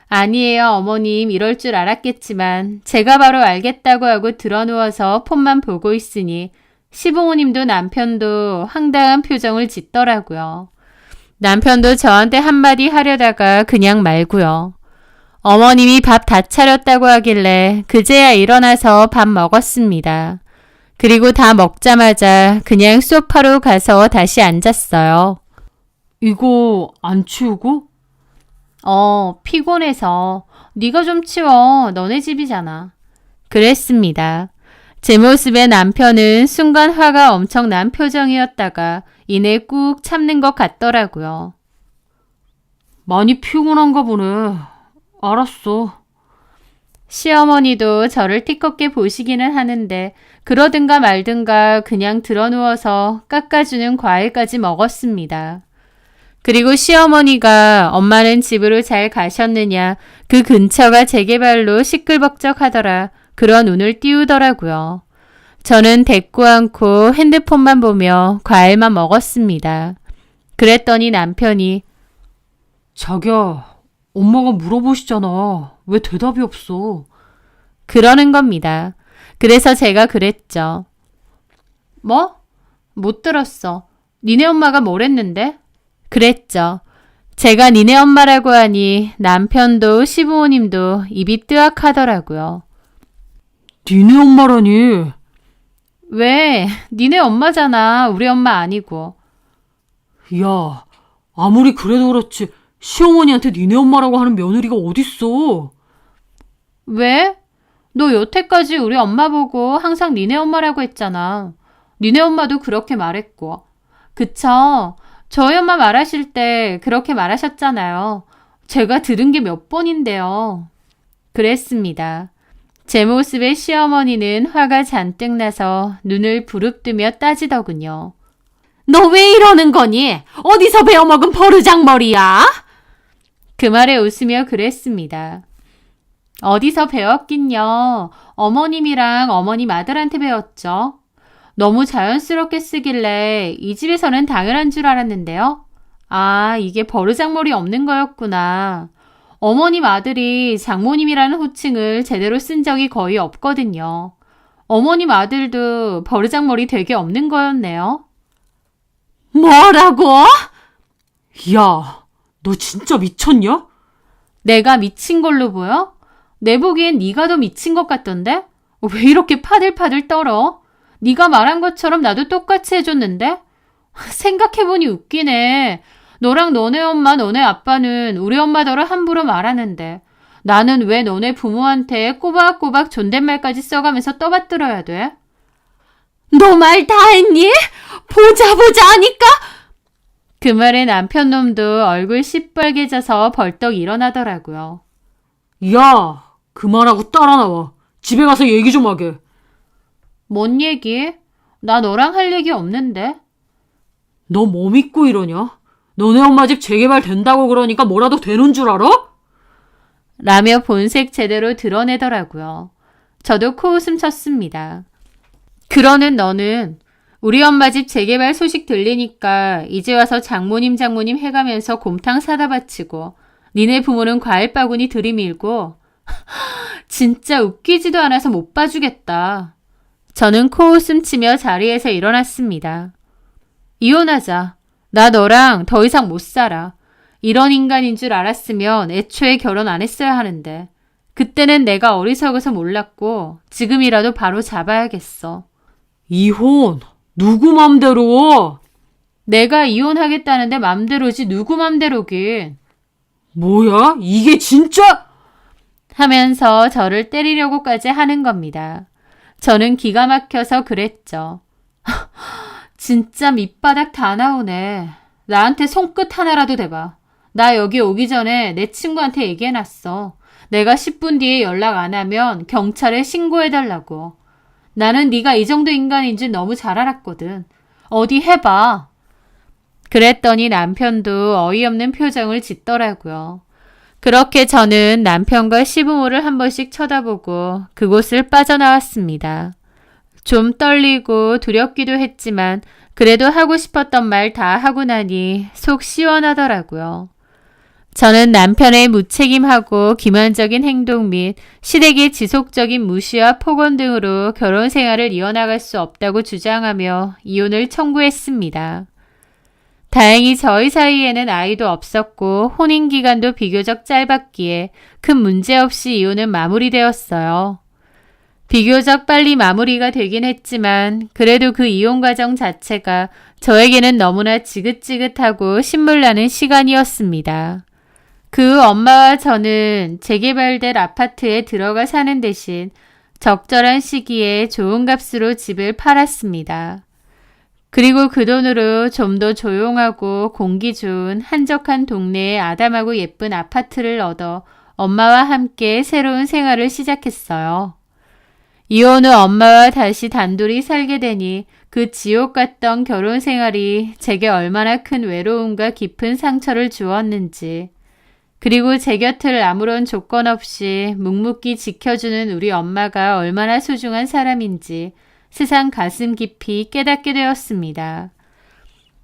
아니에요, 어머님. 이럴 줄 알았겠지만 제가 바로 알겠다고 하고 드러누워서 폰만 보고 있으니 시부모님도 남편도 황당한 표정을 짓더라고요. 남편도 저한테 한마디 하려다가 그냥 말고요. 어머님이 밥 다 차렸다고 하길래 그제야 일어나서 밥 먹었습니다. 그리고 다 먹자마자 그냥 소파로 가서 다시 앉았어요. 이거 안 치우고? 피곤해서 네가 좀 치워. 너네 집이잖아. 그랬습니다. 제 모습에 남편은 순간 화가 엄청난 표정이었다가 이내 꾹 참는 것 같더라고요. 많이 피곤한가 보네. 알았어. 시어머니도 저를 띠껍게 보시기는 하는데 그러든가 말든가 그냥 드러누워서 깎아주는 과일까지 먹었습니다. 그리고 시어머니가 엄마는 집으로 잘 가셨느냐, 그 근처가 재개발로 시끌벅적하더라, 그런 눈을 띄우더라고요. 저는 대꾸 않고 핸드폰만 보며 과일만 먹었습니다. 그랬더니 남편이 자기야, 엄마가 물어보시잖아. 왜 대답이 없어? 그러는 겁니다. 그래서 제가 그랬죠. 뭐? 못 들었어. 니네 엄마가 뭐랬는데? 그랬죠. 제가 니네 엄마라고 하니 남편도 시부모님도 입이 뜨악하더라고요. 니네 엄마라니? 왜? 니네 엄마잖아. 우리 엄마 아니고. 야, 아무리 그래도 그렇지 시어머니한테 니네 엄마라고 하는 며느리가 어딨어? 왜? 너 여태까지 우리 엄마 보고 항상 니네 엄마라고 했잖아. 니네 엄마도 그렇게 말했고. 그쵸? 저희 엄마 말하실 때 그렇게 말하셨잖아요. 제가 들은 게 몇 번인데요. 그랬습니다. 제 모습에 시어머니는 화가 잔뜩 나서 눈을 부릅뜨며 따지더군요. 너 왜 이러는 거니? 어디서 배워먹은 버르장머리야? 그 말에 웃으며 그랬습니다. 어디서 배웠긴요. 어머님이랑 어머님 아들한테 배웠죠. 너무 자연스럽게 쓰길래 이 집에서는 당연한 줄 알았는데요. 아, 이게 버르장머리 없는 거였구나. 어머님 아들이 장모님이라는 호칭을 제대로 쓴 적이 거의 없거든요. 어머님 아들도 버르장머리 되게 없는 거였네요. 뭐라고? 야, 너 진짜 미쳤냐? 내가 미친 걸로 보여? 내 보기엔 네가 더 미친 것 같던데? 왜 이렇게 파들파들 떨어? 네가 말한 것처럼 나도 똑같이 해줬는데? 생각해보니 웃기네. 너랑 너네 엄마, 너네 아빠는 우리 엄마더러 함부로 말하는데 나는 왜 너네 부모한테 꼬박꼬박 존댓말까지 써가면서 떠받들어야 돼? 너 말 다 했니? 보자 하니까? 그 말에 남편 놈도 얼굴 시뻘개져서 벌떡 일어나더라고요. 야, 그만하고 따라 나와. 집에 가서 얘기 좀 하게. 뭔 얘기? 나 너랑 할 얘기 없는데. 너 뭐 믿고 이러냐? 너네 엄마 집 재개발 된다고 그러니까 뭐라도 되는 줄 알아? 라며 본색 제대로 드러내더라고요. 저도 코웃음 쳤습니다. 그러는 너는 우리 엄마 집 재개발 소식 들리니까 이제 와서 장모님 해가면서 곰탕 사다 바치고 니네 부모는 과일 바구니 들이밀고 진짜 웃기지도 않아서 못 봐주겠다. 저는 코웃음 치며 자리에서 일어났습니다. 이혼하자. 나 너랑 더 이상 못 살아. 이런 인간인 줄 알았으면 애초에 결혼 안 했어야 하는데. 그때는 내가 어리석어서 몰랐고 지금이라도 바로 잡아야겠어. 이혼? 누구 맘대로? 내가 이혼하겠다는데 맘대로지 누구 맘대로긴. 뭐야? 이게 진짜? 하면서 저를 때리려고까지 하는 겁니다. 저는 기가 막혀서 그랬죠. 진짜 밑바닥 다 나오네. 나한테 손끝 하나라도 대봐. 나 여기 오기 전에 내 친구한테 얘기해놨어. 내가 10분 뒤에 연락 안 하면 경찰에 신고해달라고. 나는 네가 이 정도 인간인 줄 너무 잘 알았거든. 어디 해봐. 그랬더니 남편도 어이없는 표정을 짓더라고요. 그렇게 저는 남편과 시부모를 한 번씩 쳐다보고 그곳을 빠져나왔습니다. 좀 떨리고 두렵기도 했지만 그래도 하고 싶었던 말 다 하고 나니 속 시원하더라고요. 저는 남편의 무책임하고 기만적인 행동 및 시댁의 지속적인 무시와 폭언 등으로 결혼 생활을 이어나갈 수 없다고 주장하며 이혼을 청구했습니다. 다행히 저희 사이에는 아이도 없었고 혼인 기간도 비교적 짧았기에 큰 문제 없이 이혼은 마무리되었어요. 비교적 빨리 마무리가 되긴 했지만 그래도 그 이혼 과정 자체가 저에게는 너무나 지긋지긋하고 신물나는 시간이었습니다. 그 엄마와 저는 재개발될 아파트에 들어가 사는 대신 적절한 시기에 좋은 값으로 집을 팔았습니다. 그리고 그 돈으로 좀 더 조용하고 공기 좋은 한적한 동네에 아담하고 예쁜 아파트를 얻어 엄마와 함께 새로운 생활을 시작했어요. 이혼 후 엄마와 다시 단둘이 살게 되니 그 지옥 같던 결혼 생활이 제게 얼마나 큰 외로움과 깊은 상처를 주었는지, 그리고 제 곁을 아무런 조건 없이 묵묵히 지켜주는 우리 엄마가 얼마나 소중한 사람인지 세상 가슴 깊이 깨닫게 되었습니다.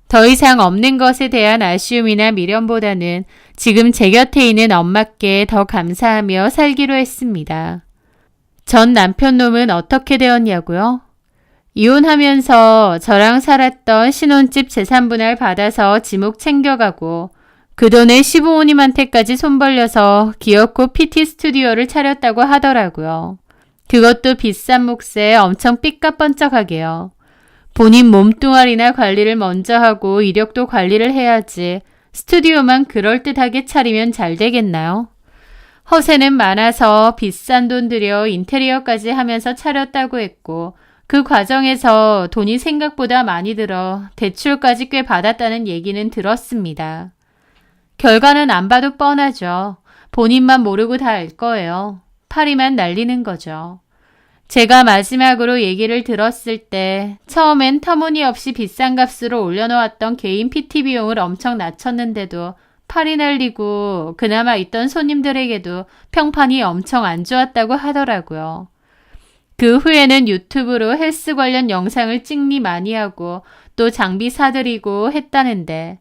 더 이상 없는 것에 대한 아쉬움이나 미련보다는 지금 제 곁에 있는 엄마께 더 감사하며 살기로 했습니다. 전 남편 놈은 어떻게 되었냐고요? 이혼하면서 저랑 살았던 신혼집 재산분할 받아서 지목 챙겨가고 그 돈에 시부모님한테까지 손 벌려서 기어코 PT 스튜디오를 차렸다고 하더라고요. 그것도 비싼 몫에 엄청 삐까뻔쩍하게요. 본인 몸뚱아리나 관리를 먼저 하고 이력도 관리를 해야지 스튜디오만 그럴듯하게 차리면 잘 되겠나요? 허세는 많아서 비싼 돈 들여 인테리어까지 하면서 차렸다고 했고 그 과정에서 돈이 생각보다 많이 들어 대출까지 꽤 받았다는 얘기는 들었습니다. 결과는 안 봐도 뻔하죠. 본인만 모르고 다 알 거예요. 파리만 날리는 거죠. 제가 마지막으로 얘기를 들었을 때 처음엔 터무니없이 비싼 값으로 올려놓았던 개인 PT 비용을 엄청 낮췄는데도 팔이 날리고 그나마 있던 손님들에게도 평판이 엄청 안 좋았다고 하더라고요. 그 후에는 유튜브로 헬스 관련 영상을 찍니 많이 하고 또 장비 사들이고 했다는데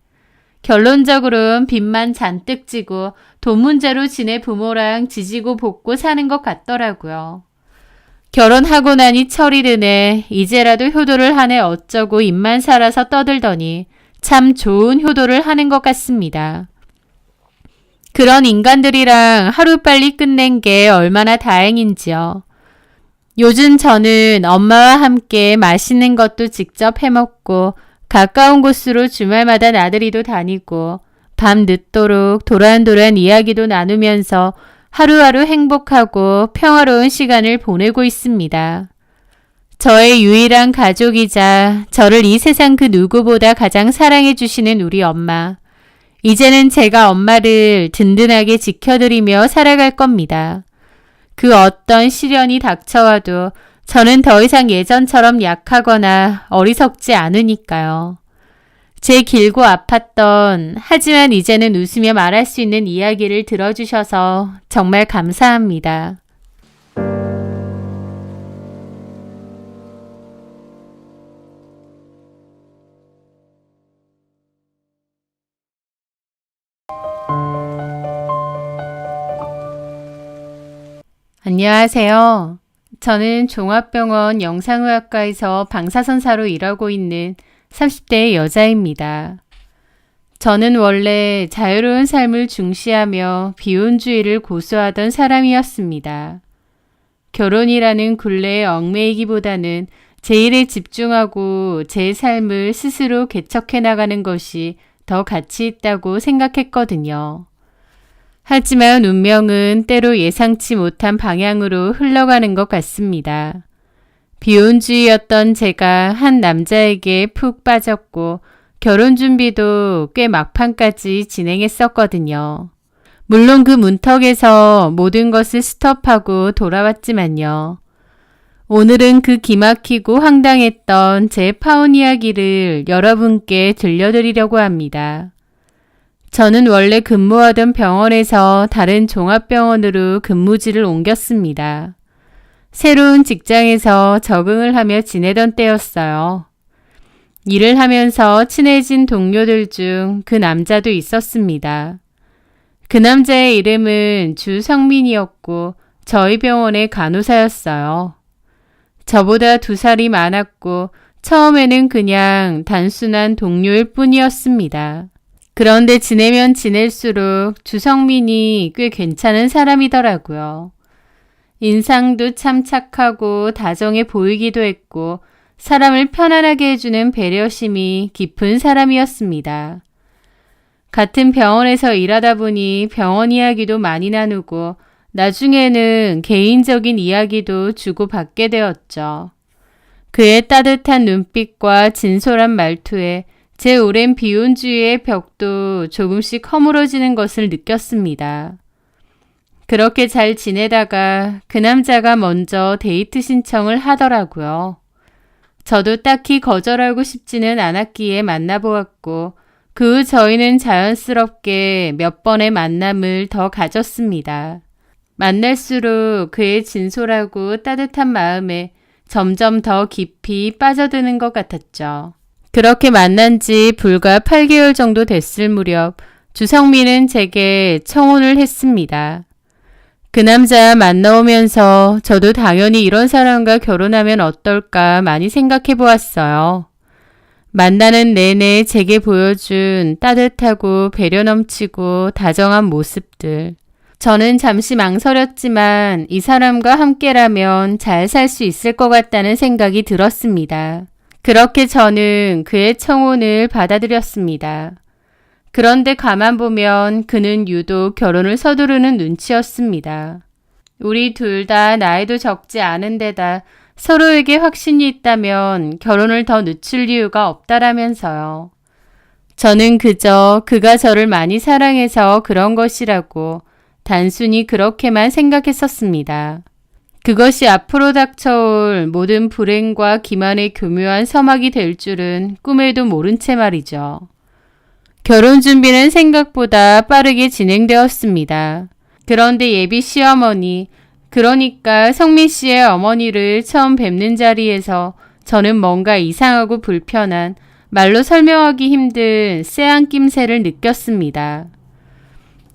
결론적으로는 빚만 잔뜩 지고 돈 문제로 지네 부모랑 지지고 볶고 사는 것 같더라고요. 결혼하고 나니 철이 드네 이제라도 효도를 하네 어쩌고 입만 살아서 떠들더니 참 좋은 효도를 하는 것 같습니다. 그런 인간들이랑 하루빨리 끝낸 게 얼마나 다행인지요. 요즘 저는 엄마와 함께 맛있는 것도 직접 해먹고 가까운 곳으로 주말마다 나들이도 다니고 밤 늦도록 도란도란 이야기도 나누면서 하루하루 행복하고 평화로운 시간을 보내고 있습니다. 저의 유일한 가족이자 저를 이 세상 그 누구보다 가장 사랑해 주시는 우리 엄마. 이제는 제가 엄마를 든든하게 지켜드리며 살아갈 겁니다. 그 어떤 시련이 닥쳐와도 저는 더 이상 예전처럼 약하거나 어리석지 않으니까요. 제 길고 아팠던 하지만 이제는 웃으며 말할 수 있는 이야기를 들어주셔서 정말 감사합니다. 안녕하세요. 저는 종합병원 영상의학과에서 방사선사로 일하고 있는 30대 여자입니다. 저는 원래 자유로운 삶을 중시하며 비혼주의를 고수하던 사람이었습니다. 결혼이라는 굴레에 얽매이기보다는 제 일에 집중하고 제 삶을 스스로 개척해 나가는 것이 더 가치 있다고 생각했거든요. 하지만 운명은 때로 예상치 못한 방향으로 흘러가는 것 같습니다. 비혼주의였던 제가 한 남자에게 푹 빠졌고 결혼 준비도 꽤 막판까지 진행했었거든요. 물론 그 문턱에서 모든 것을 스톱하고 돌아왔지만요. 오늘은 그 기막히고 황당했던 제 파혼 이야기를 여러분께 들려드리려고 합니다. 저는 원래 근무하던 병원에서 다른 종합병원으로 근무지를 옮겼습니다. 새로운 직장에서 적응을 하며 지내던 때였어요. 일을 하면서 친해진 동료들 중 그 남자도 있었습니다. 그 남자의 이름은 주성민이었고 저희 병원의 간호사였어요. 저보다 2살이 많았고 처음에는 그냥 단순한 동료일 뿐이었습니다. 그런데 지내면 지낼수록 주성민이 꽤 괜찮은 사람이더라고요. 인상도 참 착하고 다정해 보이기도 했고 사람을 편안하게 해주는 배려심이 깊은 사람이었습니다. 같은 병원에서 일하다 보니 병원 이야기도 많이 나누고 나중에는 개인적인 이야기도 주고받게 되었죠. 그의 따뜻한 눈빛과 진솔한 말투에 제 오랜 비혼주의의 벽도 조금씩 허물어지는 것을 느꼈습니다. 그렇게 잘 지내다가 그 남자가 먼저 데이트 신청을 하더라고요. 저도 딱히 거절하고 싶지는 않았기에 만나보았고 그 후 저희는 자연스럽게 몇 번의 만남을 더 가졌습니다. 만날수록 그의 진솔하고 따뜻한 마음에 점점 더 깊이 빠져드는 것 같았죠. 그렇게 만난 지 불과 8개월 정도 됐을 무렵 주성민은 제게 청혼을 했습니다. 그 남자 만나오면서 저도 당연히 이런 사람과 결혼하면 어떨까 많이 생각해 보았어요. 만나는 내내 제게 보여준 따뜻하고 배려 넘치고 다정한 모습들. 저는 잠시 망설였지만 이 사람과 함께라면 잘 살 수 있을 것 같다는 생각이 들었습니다. 그렇게 저는 그의 청혼을 받아들였습니다. 그런데 가만 보면 그는 유독 결혼을 서두르는 눈치였습니다. 우리 둘 다 나이도 적지 않은 데다 서로에게 확신이 있다면 결혼을 더 늦출 이유가 없다라면서요. 저는 그저 그가 저를 많이 사랑해서 그런 것이라고 단순히 그렇게만 생각했었습니다. 그것이 앞으로 닥쳐올 모든 불행과 기만의 교묘한 서막이 될 줄은 꿈에도 모른 채 말이죠. 결혼 준비는 생각보다 빠르게 진행되었습니다. 그런데 예비 시어머니, 그러니까 성민 씨의 어머니를 처음 뵙는 자리에서 저는 뭔가 이상하고 불편한, 말로 설명하기 힘든 쎄한 낌새를 느꼈습니다.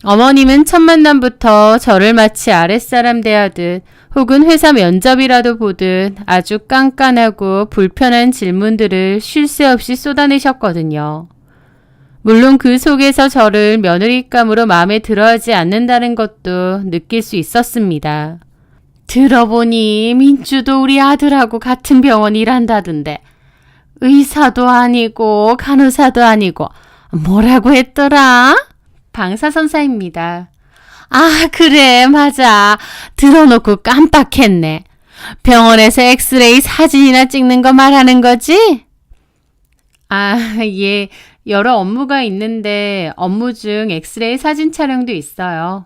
어머님은 첫 만남부터 저를 마치 아랫사람 대하듯 혹은 회사 면접이라도 보듯 아주 깐깐하고 불편한 질문들을 쉴 새 없이 쏟아내셨거든요. 물론 그 속에서 저를 며느리감으로 마음에 들어하지 않는다는 것도 느낄 수 있었습니다. 들어보니 민주도 우리 아들하고 같은 병원 일한다던데 의사도 아니고 간호사도 아니고 뭐라고 했더라? 방사선사입니다. 아, 그래, 맞아. 들어놓고 깜빡했네. 병원에서 엑스레이 사진이나 찍는 거 말하는 거지? 아, 예. 여러 업무가 있는데 업무 중 엑스레이 사진 촬영도 있어요.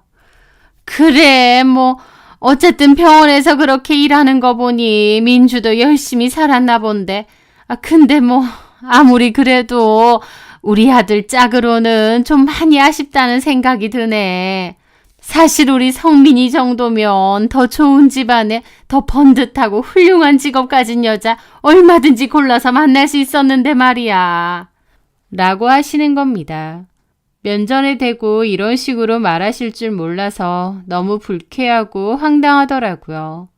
그래, 뭐 어쨌든 병원에서 그렇게 일하는 거 보니 민주도 열심히 살았나 본데. 아, 근데 뭐 아무리 그래도 우리 아들 짝으로는 좀 많이 아쉽다는 생각이 드네. 사실 우리 성민이 정도면 더 좋은 집안에 더 번듯하고 훌륭한 직업 가진 여자 얼마든지 골라서 만날 수 있었는데 말이야. 라고 하시는 겁니다. 면전에 대고 이런 식으로 말하실 줄 몰라서 너무 불쾌하고 황당하더라고요.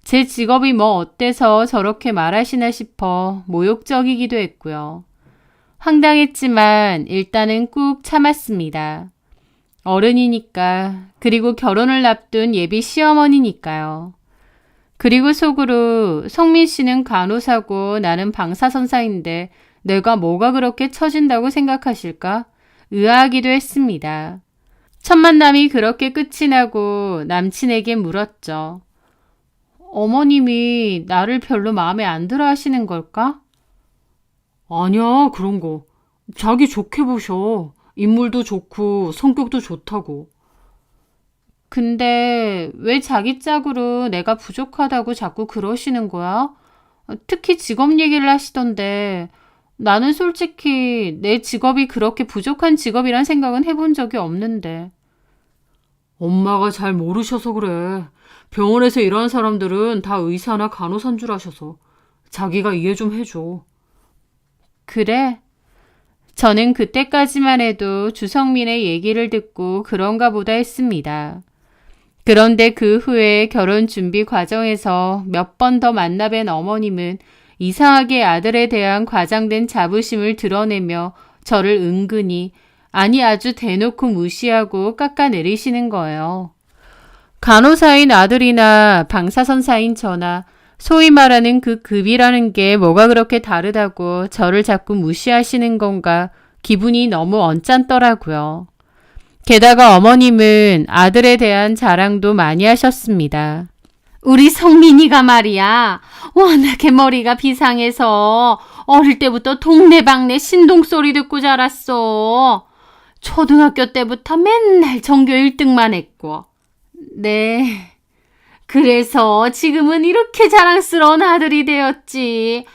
제 직업이 뭐 어때서 저렇게 말하시나 싶어 모욕적이기도 했고요. 황당했지만 일단은 꾹 참았습니다. 어른이니까, 그리고 결혼을 앞둔 예비 시어머니니까요. 그리고 속으로 성민 씨는 간호사고 나는 방사선사인데 내가 뭐가 그렇게 처진다고 생각하실까? 의아하기도 했습니다. 첫 만남이 그렇게 끝이 나고 남친에게 물었죠. 어머님이 나를 별로 마음에 안 들어 하시는 걸까? 아니야, 그런 거. 자기 좋게 보셔. 인물도 좋고 성격도 좋다고. 근데 왜 자기 짝으로 내가 부족하다고 자꾸 그러시는 거야? 특히 직업 얘기를 하시던데 나는 솔직히 내 직업이 그렇게 부족한 직업이란 생각은 해본 적이 없는데. 엄마가 잘 모르셔서 그래. 병원에서 일하는 사람들은 다 의사나 간호사인 줄 아셔서. 자기가 이해 좀 해줘. 그래? 저는 그때까지만 해도 주성민의 얘기를 듣고 그런가 보다 했습니다. 그런데 그 후에 결혼 준비 과정에서 몇 번 더 만나뵌 어머님은 이상하게 아들에 대한 과장된 자부심을 드러내며 저를 은근히, 아니 아주 대놓고 무시하고 깎아내리시는 거예요. 간호사인 아들이나 방사선사인 저나 소위 말하는 그 급이라는 게 뭐가 그렇게 다르다고 저를 자꾸 무시하시는 건가 기분이 너무 언짢더라고요. 게다가 어머님은 아들에 대한 자랑도 많이 하셨습니다. 우리 성민이가 말이야, 워낙에 머리가 비상해서 어릴 때부터 동네방네 신동소리 듣고 자랐어. 초등학교 때부터 맨날 전교 1등만 했고. 네, 그래서 지금은 이렇게 자랑스러운 아들이 되었지.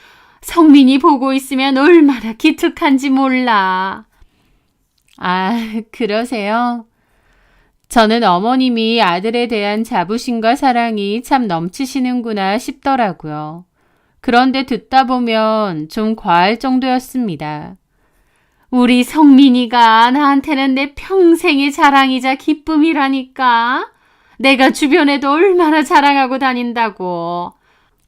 성민이 보고 있으면 얼마나 기특한지 몰라. 아, 그러세요? 저는 어머님이 아들에 대한 자부심과 사랑이 참 넘치시는구나 싶더라고요. 그런데 듣다 보면 좀 과할 정도였습니다. 우리 성민이가 나한테는 내 평생의 자랑이자 기쁨이라니까. 내가 주변에도 얼마나 자랑하고 다닌다고.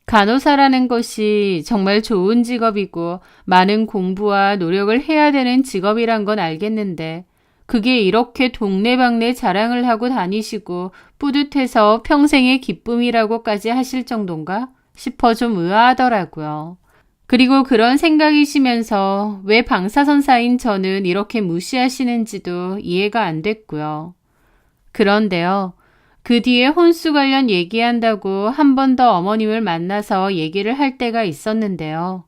간호사라는 것이 정말 좋은 직업이고 많은 공부와 노력을 해야 되는 직업이란 건 알겠는데 그게 이렇게 동네방네 자랑을 하고 다니시고 뿌듯해서 평생의 기쁨이라고까지 하실 정도인가 싶어 좀 의아하더라고요. 그리고 그런 생각이시면서 왜 방사선사인 저는 이렇게 무시하시는지도 이해가 안 됐고요. 그런데요. 그 뒤에 혼수 관련 얘기한다고 한 번 더 어머님을 만나서 얘기를 할 때가 있었는데요.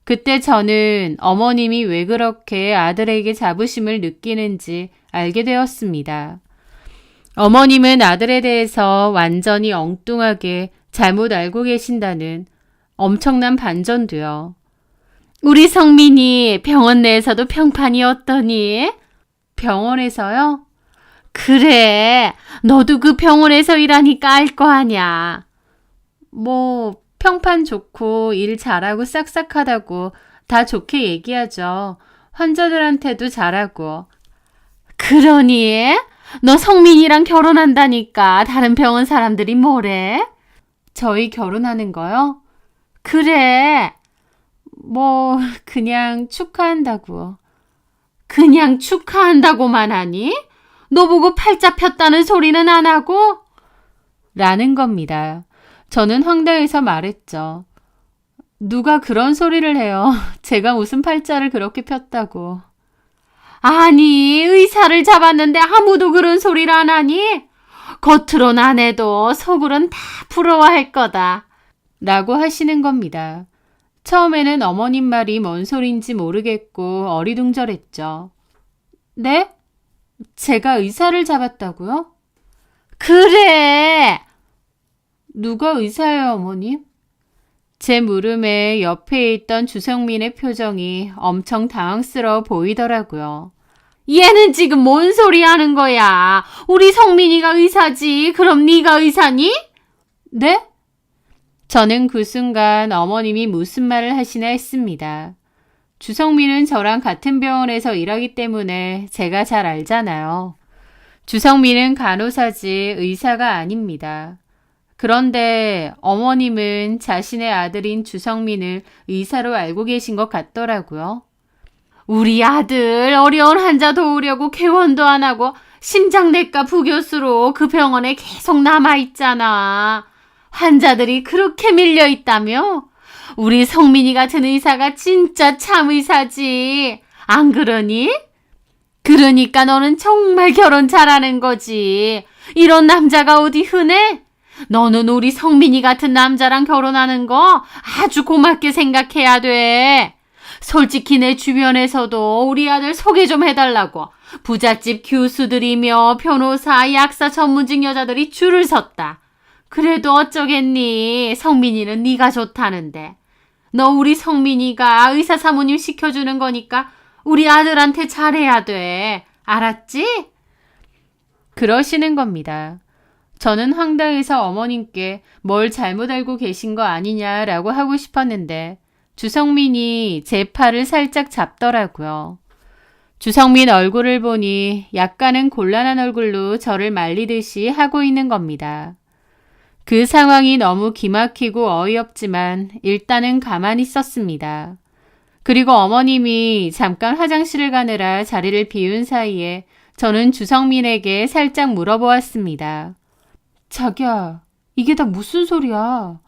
그때 저는 어머님이 왜 그렇게 아들에게 자부심을 느끼는지 알게 되었습니다. 어머님은 아들에 대해서 완전히 엉뚱하게 잘못 알고 계신다는 엄청난 반전도요. 우리 성민이 병원 내에서도 평판이었더니? 병원에서요? 그래, 너도 그 병원에서 일하니까 알 거 아냐. 뭐 평판 좋고 일 잘하고 싹싹하다고 다 좋게 얘기하죠. 환자들한테도 잘하고. 그러니? 너 성민이랑 결혼한다니까 다른 병원 사람들이 뭐래? 저희 결혼하는 거요? 그래. 뭐 그냥 축하한다고. 그냥 축하한다고만 하니? 너 보고 팔자 폈다는 소리는 안 하고? 라는 겁니다. 저는 황당해서 말했죠. 누가 그런 소리를 해요. 제가 무슨 팔자를 그렇게 폈다고. 아니, 의사를 잡았는데 아무도 그런 소리를 안 하니? 겉으론 안 해도 속으론 다 부러워할 거다. 라고 하시는 겁니다. 처음에는 어머님 말이 뭔 소리인지 모르겠고 어리둥절했죠. 네? 제가 의사를 잡았다고요? 그래! 누가 의사예요, 어머님? 제 물음에 옆에 있던 주성민의 표정이 엄청 당황스러워 보이더라고요. 얘는 지금 뭔 소리 하는 거야? 우리 성민이가 의사지. 그럼 네가 의사니? 네? 저는 그 순간 어머님이 무슨 말을 하시나 했습니다. 주성민은 저랑 같은 병원에서 일하기 때문에 제가 잘 알잖아요. 주성민은 간호사지 의사가 아닙니다. 그런데 어머님은 자신의 아들인 주성민을 의사로 알고 계신 것 같더라고요. 우리 아들 어려운 환자 도우려고 개원도 안 하고 심장내과 부교수로 그 병원에 계속 남아있잖아. 환자들이 그렇게 밀려있다며? 우리 성민이 같은 의사가 진짜 참 의사지. 안 그러니? 그러니까 너는 정말 결혼 잘하는 거지. 이런 남자가 어디 흔해? 너는 우리 성민이 같은 남자랑 결혼하는 거 아주 고맙게 생각해야 돼. 솔직히 내 주변에서도 우리 아들 소개 좀 해달라고 부잣집 교수들이며 변호사, 약사 전문직 여자들이 줄을 섰다. 그래도 어쩌겠니? 성민이는 네가 좋다는데. 너 우리 성민이가 의사 사모님 시켜주는 거니까 우리 아들한테 잘해야 돼. 알았지? 그러시는 겁니다. 저는 황당해서 어머님께 뭘 잘못 알고 계신 거 아니냐라고 하고 싶었는데 주성민이 제 팔을 살짝 잡더라고요. 주성민 얼굴을 보니 약간은 곤란한 얼굴로 저를 말리듯이 하고 있는 겁니다. 그 상황이 너무 기막히고 어이없지만 일단은 가만히 있었습니다. 그리고 어머님이 잠깐 화장실을 가느라 자리를 비운 사이에 저는 주성민에게 살짝 물어보았습니다. 자기야, 이게 다 무슨 소리야?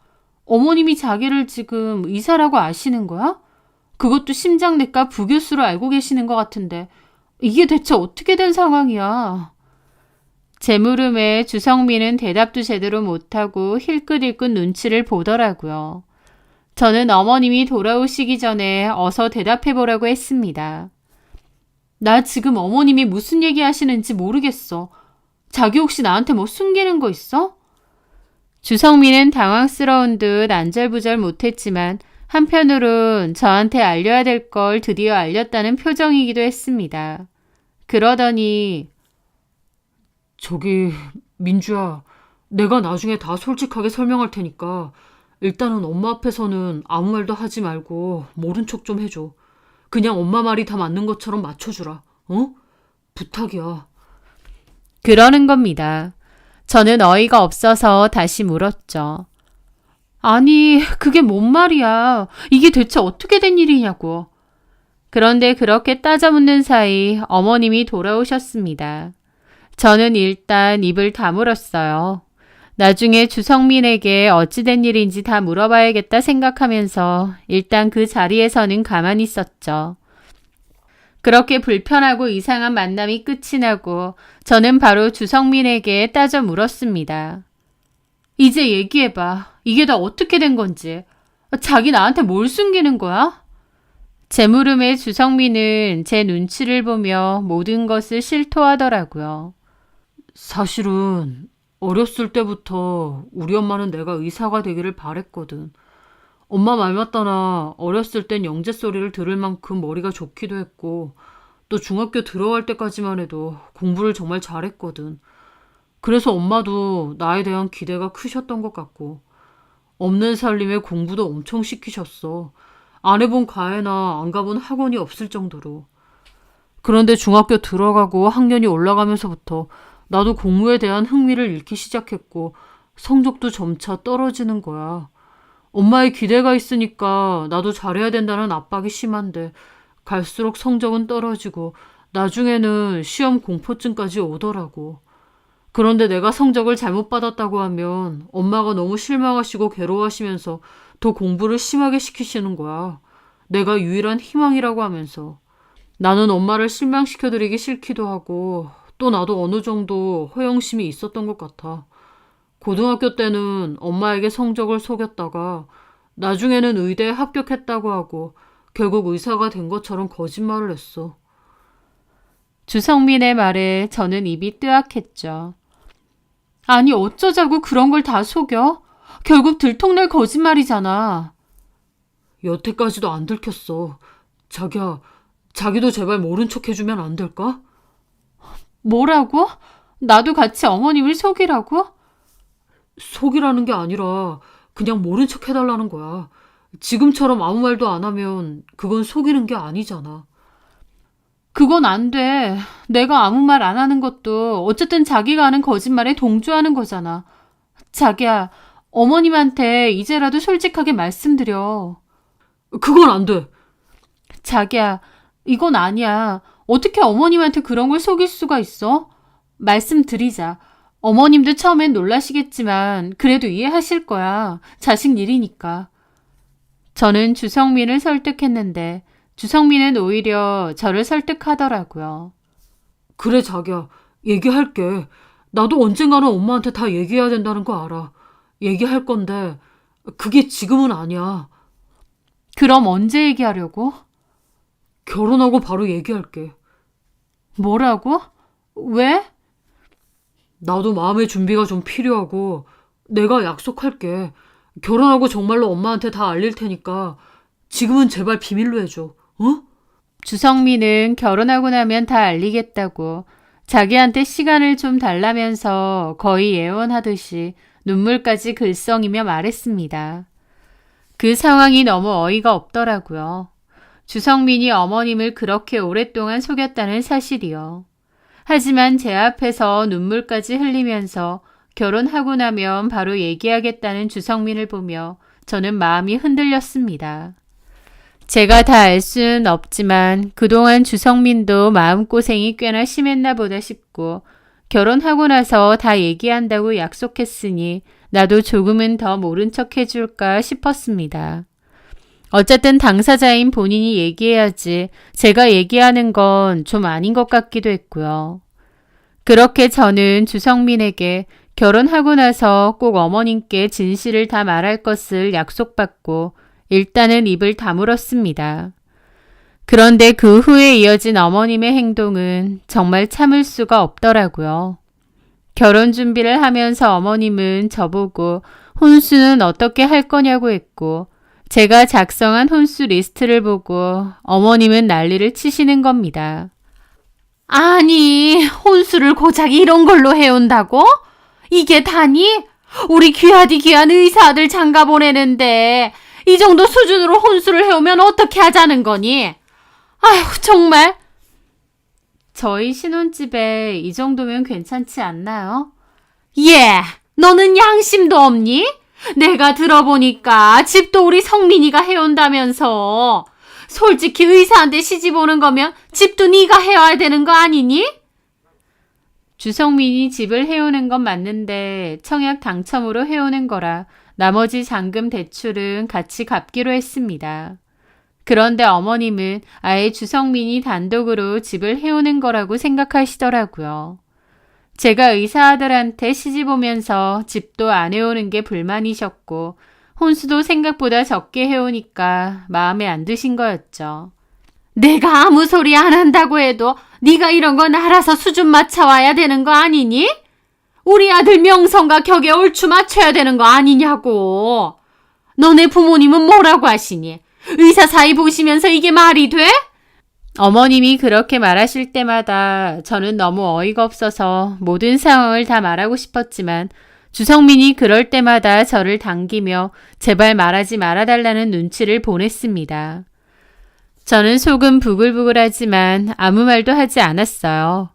어머님이 자기를 지금 의사라고 아시는 거야? 그것도 심장내과 부교수로 알고 계시는 것 같은데 이게 대체 어떻게 된 상황이야? 제 물음에 주성민은 대답도 제대로 못하고 힐끗힐끗 눈치를 보더라고요. 저는 어머님이 돌아오시기 전에 어서 대답해보라고 했습니다. 나 지금 어머님이 무슨 얘기 하시는지 모르겠어. 자기 혹시 나한테 뭐 숨기는 거 있어? 주성민은 당황스러운 듯 안절부절 못했지만 한편으론 저한테 알려야 될 걸 드디어 알렸다는 표정이기도 했습니다. 그러더니 저기 민주야, 내가 나중에 다 솔직하게 설명할 테니까 일단은 엄마 앞에서는 아무 말도 하지 말고 모른 척 좀 해줘. 그냥 엄마 말이 다 맞는 것처럼 맞춰주라. 어? 부탁이야. 그러는 겁니다. 저는 어이가 없어서 다시 물었죠. 아니, 그게 뭔 말이야. 이게 대체 어떻게 된 일이냐고. 그런데 그렇게 따져 묻는 사이 어머님이 돌아오셨습니다. 저는 일단 입을 다물었어요. 나중에 주성민에게 어찌된 일인지 다 물어봐야겠다 생각하면서 일단 그 자리에서는 가만히 있었죠. 그렇게 불편하고 이상한 만남이 끝이 나고 저는 바로 주성민에게 따져 물었습니다. 이제 얘기해봐. 이게 다 어떻게 된 건지. 자기 나한테 뭘 숨기는 거야? 제 물음에 주성민은 제 눈치를 보며 모든 것을 실토하더라고요. 사실은 어렸을 때부터 우리 엄마는 내가 의사가 되기를 바랬거든. 엄마 말 맞다나 어렸을 땐 영재 소리를 들을 만큼 머리가 좋기도 했고 또 중학교 들어갈 때까지만 해도 공부를 정말 잘했거든. 그래서 엄마도 나에 대한 기대가 크셨던 것 같고 없는 살림에 공부도 엄청 시키셨어. 안 해본 과외나 안 가본 학원이 없을 정도로. 그런데 중학교 들어가고 학년이 올라가면서부터 나도 공부에 대한 흥미를 잃기 시작했고 성적도 점차 떨어지는 거야. 엄마의 기대가 있으니까 나도 잘해야 된다는 압박이 심한데 갈수록 성적은 떨어지고 나중에는 시험 공포증까지 오더라고. 그런데 내가 성적을 잘못 받았다고 하면 엄마가 너무 실망하시고 괴로워하시면서 더 공부를 심하게 시키시는 거야. 내가 유일한 희망이라고 하면서. 나는 엄마를 실망시켜드리기 싫기도 하고 또 나도 어느 정도 허영심이 있었던 것 같아. 고등학교 때는 엄마에게 성적을 속였다가 나중에는 의대에 합격했다고 하고 결국 의사가 된 것처럼 거짓말을 했어. 주성민의 말에 저는 입이 뜨악했죠. 아니 어쩌자고 그런 걸 다 속여? 결국 들통날 거짓말이잖아. 여태까지도 안 들켰어. 자기야, 자기도 제발 모른 척 해주면 안 될까? 뭐라고? 나도 같이 어머님을 속이라고? 속이라는 게 아니라 그냥 모른 척 해달라는 거야. 지금처럼 아무 말도 안 하면 그건 속이는 게 아니잖아. 그건 안 돼. 내가 아무 말 안 하는 것도 어쨌든 자기가 하는 거짓말에 동조하는 거잖아. 자기야, 어머님한테 이제라도 솔직하게 말씀드려. 그건 안 돼. 자기야, 이건 아니야. 어떻게 어머님한테 그런 걸 속일 수가 있어? 말씀드리자. 어머님도 처음엔 놀라시겠지만 그래도 이해하실 거야. 자식 일이니까. 저는 주성민을 설득했는데 주성민은 오히려 저를 설득하더라고요. 그래, 자기야. 얘기할게. 나도 언젠가는 엄마한테 다 얘기해야 된다는 거 알아. 얘기할 건데 그게 지금은 아니야. 그럼 언제 얘기하려고? 결혼하고 바로 얘기할게. 뭐라고? 왜? 나도 마음의 준비가 좀 필요하고 내가 약속할게. 결혼하고 정말로 엄마한테 다 알릴 테니까 지금은 제발 비밀로 해줘. 어? 주성민은 결혼하고 나면 다 알리겠다고 자기한테 시간을 좀 달라면서 거의 예언하듯이 눈물까지 글썽이며 말했습니다. 그 상황이 너무 어이가 없더라고요. 주성민이 어머님을 그렇게 오랫동안 속였다는 사실이요. 하지만 제 앞에서 눈물까지 흘리면서 결혼하고 나면 바로 얘기하겠다는 주성민을 보며 저는 마음이 흔들렸습니다. 제가 다 알 수는 없지만 그동안 주성민도 마음고생이 꽤나 심했나 보다 싶고 결혼하고 나서 다 얘기한다고 약속했으니 나도 조금은 더 모른 척 해줄까 싶었습니다. 어쨌든 당사자인 본인이 얘기해야지 제가 얘기하는 건 좀 아닌 것 같기도 했고요. 그렇게 저는 주성민에게 결혼하고 나서 꼭 어머님께 진실을 다 말할 것을 약속받고 일단은 입을 다물었습니다. 그런데 그 후에 이어진 어머님의 행동은 정말 참을 수가 없더라고요. 결혼 준비를 하면서 어머님은 저보고 혼수는 어떻게 할 거냐고 했고 제가 작성한 혼수 리스트를 보고 어머님은 난리를 치시는 겁니다. 아니, 혼수를 고작 이런 걸로 해온다고? 이게 다니? 우리 귀하디 귀한 의사 아들 장가 보내는데 이 정도 수준으로 혼수를 해오면 어떻게 하자는 거니? 아휴, 정말. 저희 신혼집에 이 정도면 괜찮지 않나요? 예, 너는 양심도 없니? 내가 들어보니까 집도 우리 성민이가 해온다면서. 솔직히 의사한테 시집 오는 거면 집도 네가 해와야 되는 거 아니니? 주성민이 집을 해오는 건 맞는데 청약 당첨으로 해오는 거라 나머지 잔금 대출은 같이 갚기로 했습니다. 그런데 어머님은 아예 주성민이 단독으로 집을 해오는 거라고 생각하시더라고요. 제가 의사 아들한테 시집 오면서 집도 안 해오는 게 불만이셨고 혼수도 생각보다 적게 해오니까 마음에 안 드신 거였죠. 내가 아무 소리 안 한다고 해도 네가 이런 건 알아서 수준 맞춰와야 되는 거 아니니? 우리 아들 명성과 격에 얼추 맞춰야 되는 거 아니냐고. 너네 부모님은 뭐라고 하시니? 의사 사이 보시면서 이게 말이 돼? 어머님이 그렇게 말하실 때마다 저는 너무 어이가 없어서 모든 상황을 다 말하고 싶었지만 주성민이 그럴 때마다 저를 당기며 제발 말하지 말아달라는 눈치를 보냈습니다. 저는 속은 부글부글하지만 아무 말도 하지 않았어요.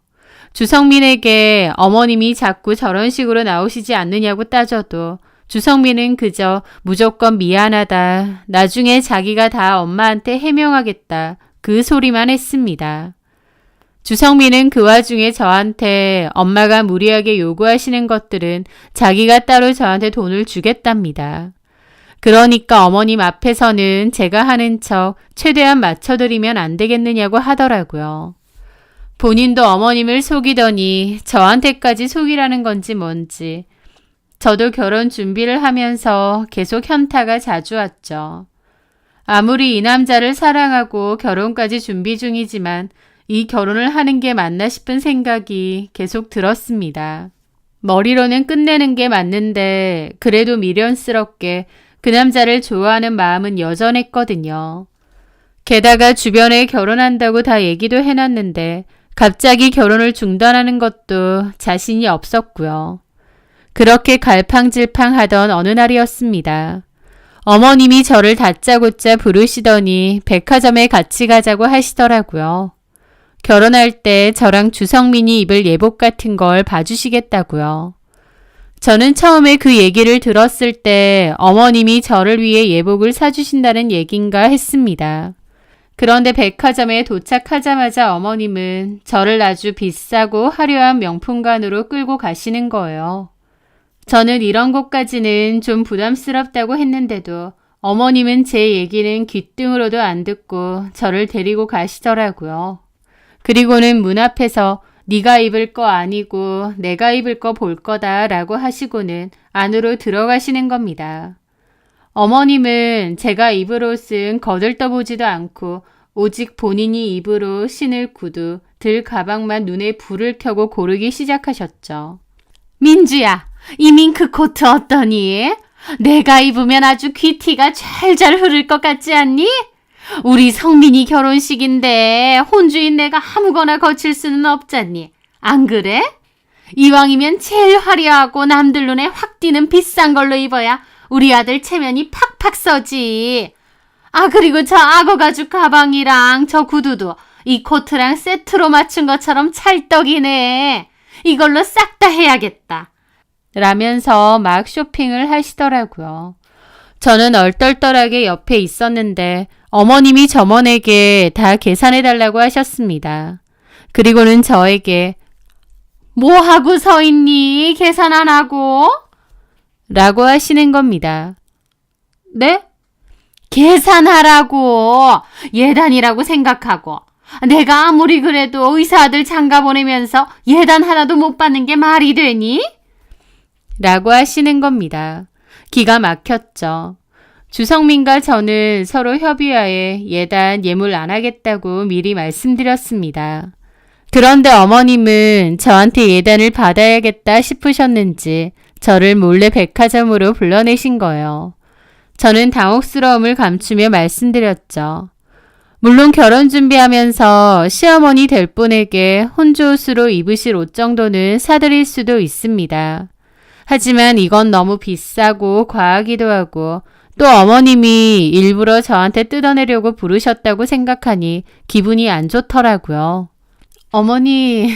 주성민에게 어머님이 자꾸 저런 식으로 나오시지 않느냐고 따져도 주성민은 그저 무조건 미안하다, 나중에 자기가 다 엄마한테 해명하겠다, 그 소리만 했습니다. 주성민은 그 와중에 저한테 엄마가 무리하게 요구하시는 것들은 자기가 따로 저한테 돈을 주겠답니다. 그러니까 어머님 앞에서는 제가 하는 척 최대한 맞춰드리면 안 되겠느냐고 하더라고요. 본인도 어머님을 속이더니 저한테까지 속이라는 건지 뭔지. 저도 결혼 준비를 하면서 계속 현타가 자주 왔죠. 아무리 이 남자를 사랑하고 결혼까지 준비 중이지만 이 결혼을 하는 게 맞나 싶은 생각이 계속 들었습니다. 머리로는 끝내는 게 맞는데 그래도 미련스럽게 그 남자를 좋아하는 마음은 여전했거든요. 게다가 주변에 결혼한다고 다 얘기도 해놨는데 갑자기 결혼을 중단하는 것도 자신이 없었고요. 그렇게 갈팡질팡하던 어느 날이었습니다. 어머님이 저를 다짜고짜 부르시더니 백화점에 같이 가자고 하시더라고요. 결혼할 때 저랑 주성민이 입을 예복 같은 걸 봐주시겠다고요. 저는 처음에 그 얘기를 들었을 때 어머님이 저를 위해 예복을 사주신다는 얘긴가 했습니다. 그런데 백화점에 도착하자마자 어머님은 저를 아주 비싸고 화려한 명품관으로 끌고 가시는 거예요. 저는 이런 곳까지는 좀 부담스럽다고 했는데도 어머님은 제 얘기는 귓등으로도 안 듣고 저를 데리고 가시더라고요. 그리고는 문 앞에서 네가 입을 거 아니고 내가 입을 거 볼 거다 라고 하시고는 안으로 들어가시는 겁니다. 어머님은 제가 입을 옷은 거들떠보지도 않고 오직 본인이 입으로 신을 구두, 들 가방만 눈에 불을 켜고 고르기 시작하셨죠. 민주야, 이 밍크 코트 어떠니? 내가 입으면 아주 귀티가 잘 흐를 것 같지 않니? 우리 성민이 결혼식인데 혼주인 내가 아무거나 거칠 수는 없잖니. 안 그래? 이왕이면 제일 화려하고 남들 눈에 확 띄는 비싼 걸로 입어야 우리 아들 체면이 팍팍 서지. 아, 그리고 저 악어 가죽 가방이랑 저 구두도 이 코트랑 세트로 맞춘 것처럼 찰떡이네. 이걸로 싹 다 해야겠다. 라면서 막 쇼핑을 하시더라고요. 저는 얼떨떨하게 옆에 있었는데 어머님이 점원에게 다 계산해달라고 하셨습니다. 그리고는 저에게 뭐 하고 서 있니? 계산 안 하고? 라고 하시는 겁니다. 네? 계산하라고. 예단이라고 생각하고. 내가 아무리 그래도 의사 아들 장가 보내면서 예단 하나도 못 받는 게 말이 되니? 라고 하시는 겁니다. 기가 막혔죠. 주성민과 저는 서로 협의하에 예단 예물 안 하겠다고 미리 말씀드렸습니다. 그런데 어머님은 저한테 예단을 받아야겠다 싶으셨는지 저를 몰래 백화점으로 불러내신 거예요. 저는 당혹스러움을 감추며 말씀드렸죠. 물론 결혼 준비하면서 시어머니 될 분에게 혼주옷으로 입으실 옷 정도는 사드릴 수도 있습니다. 하지만 이건 너무 비싸고 과하기도 하고 또 어머님이 일부러 저한테 뜯어내려고 부르셨다고 생각하니 기분이 안 좋더라고요. 어머니,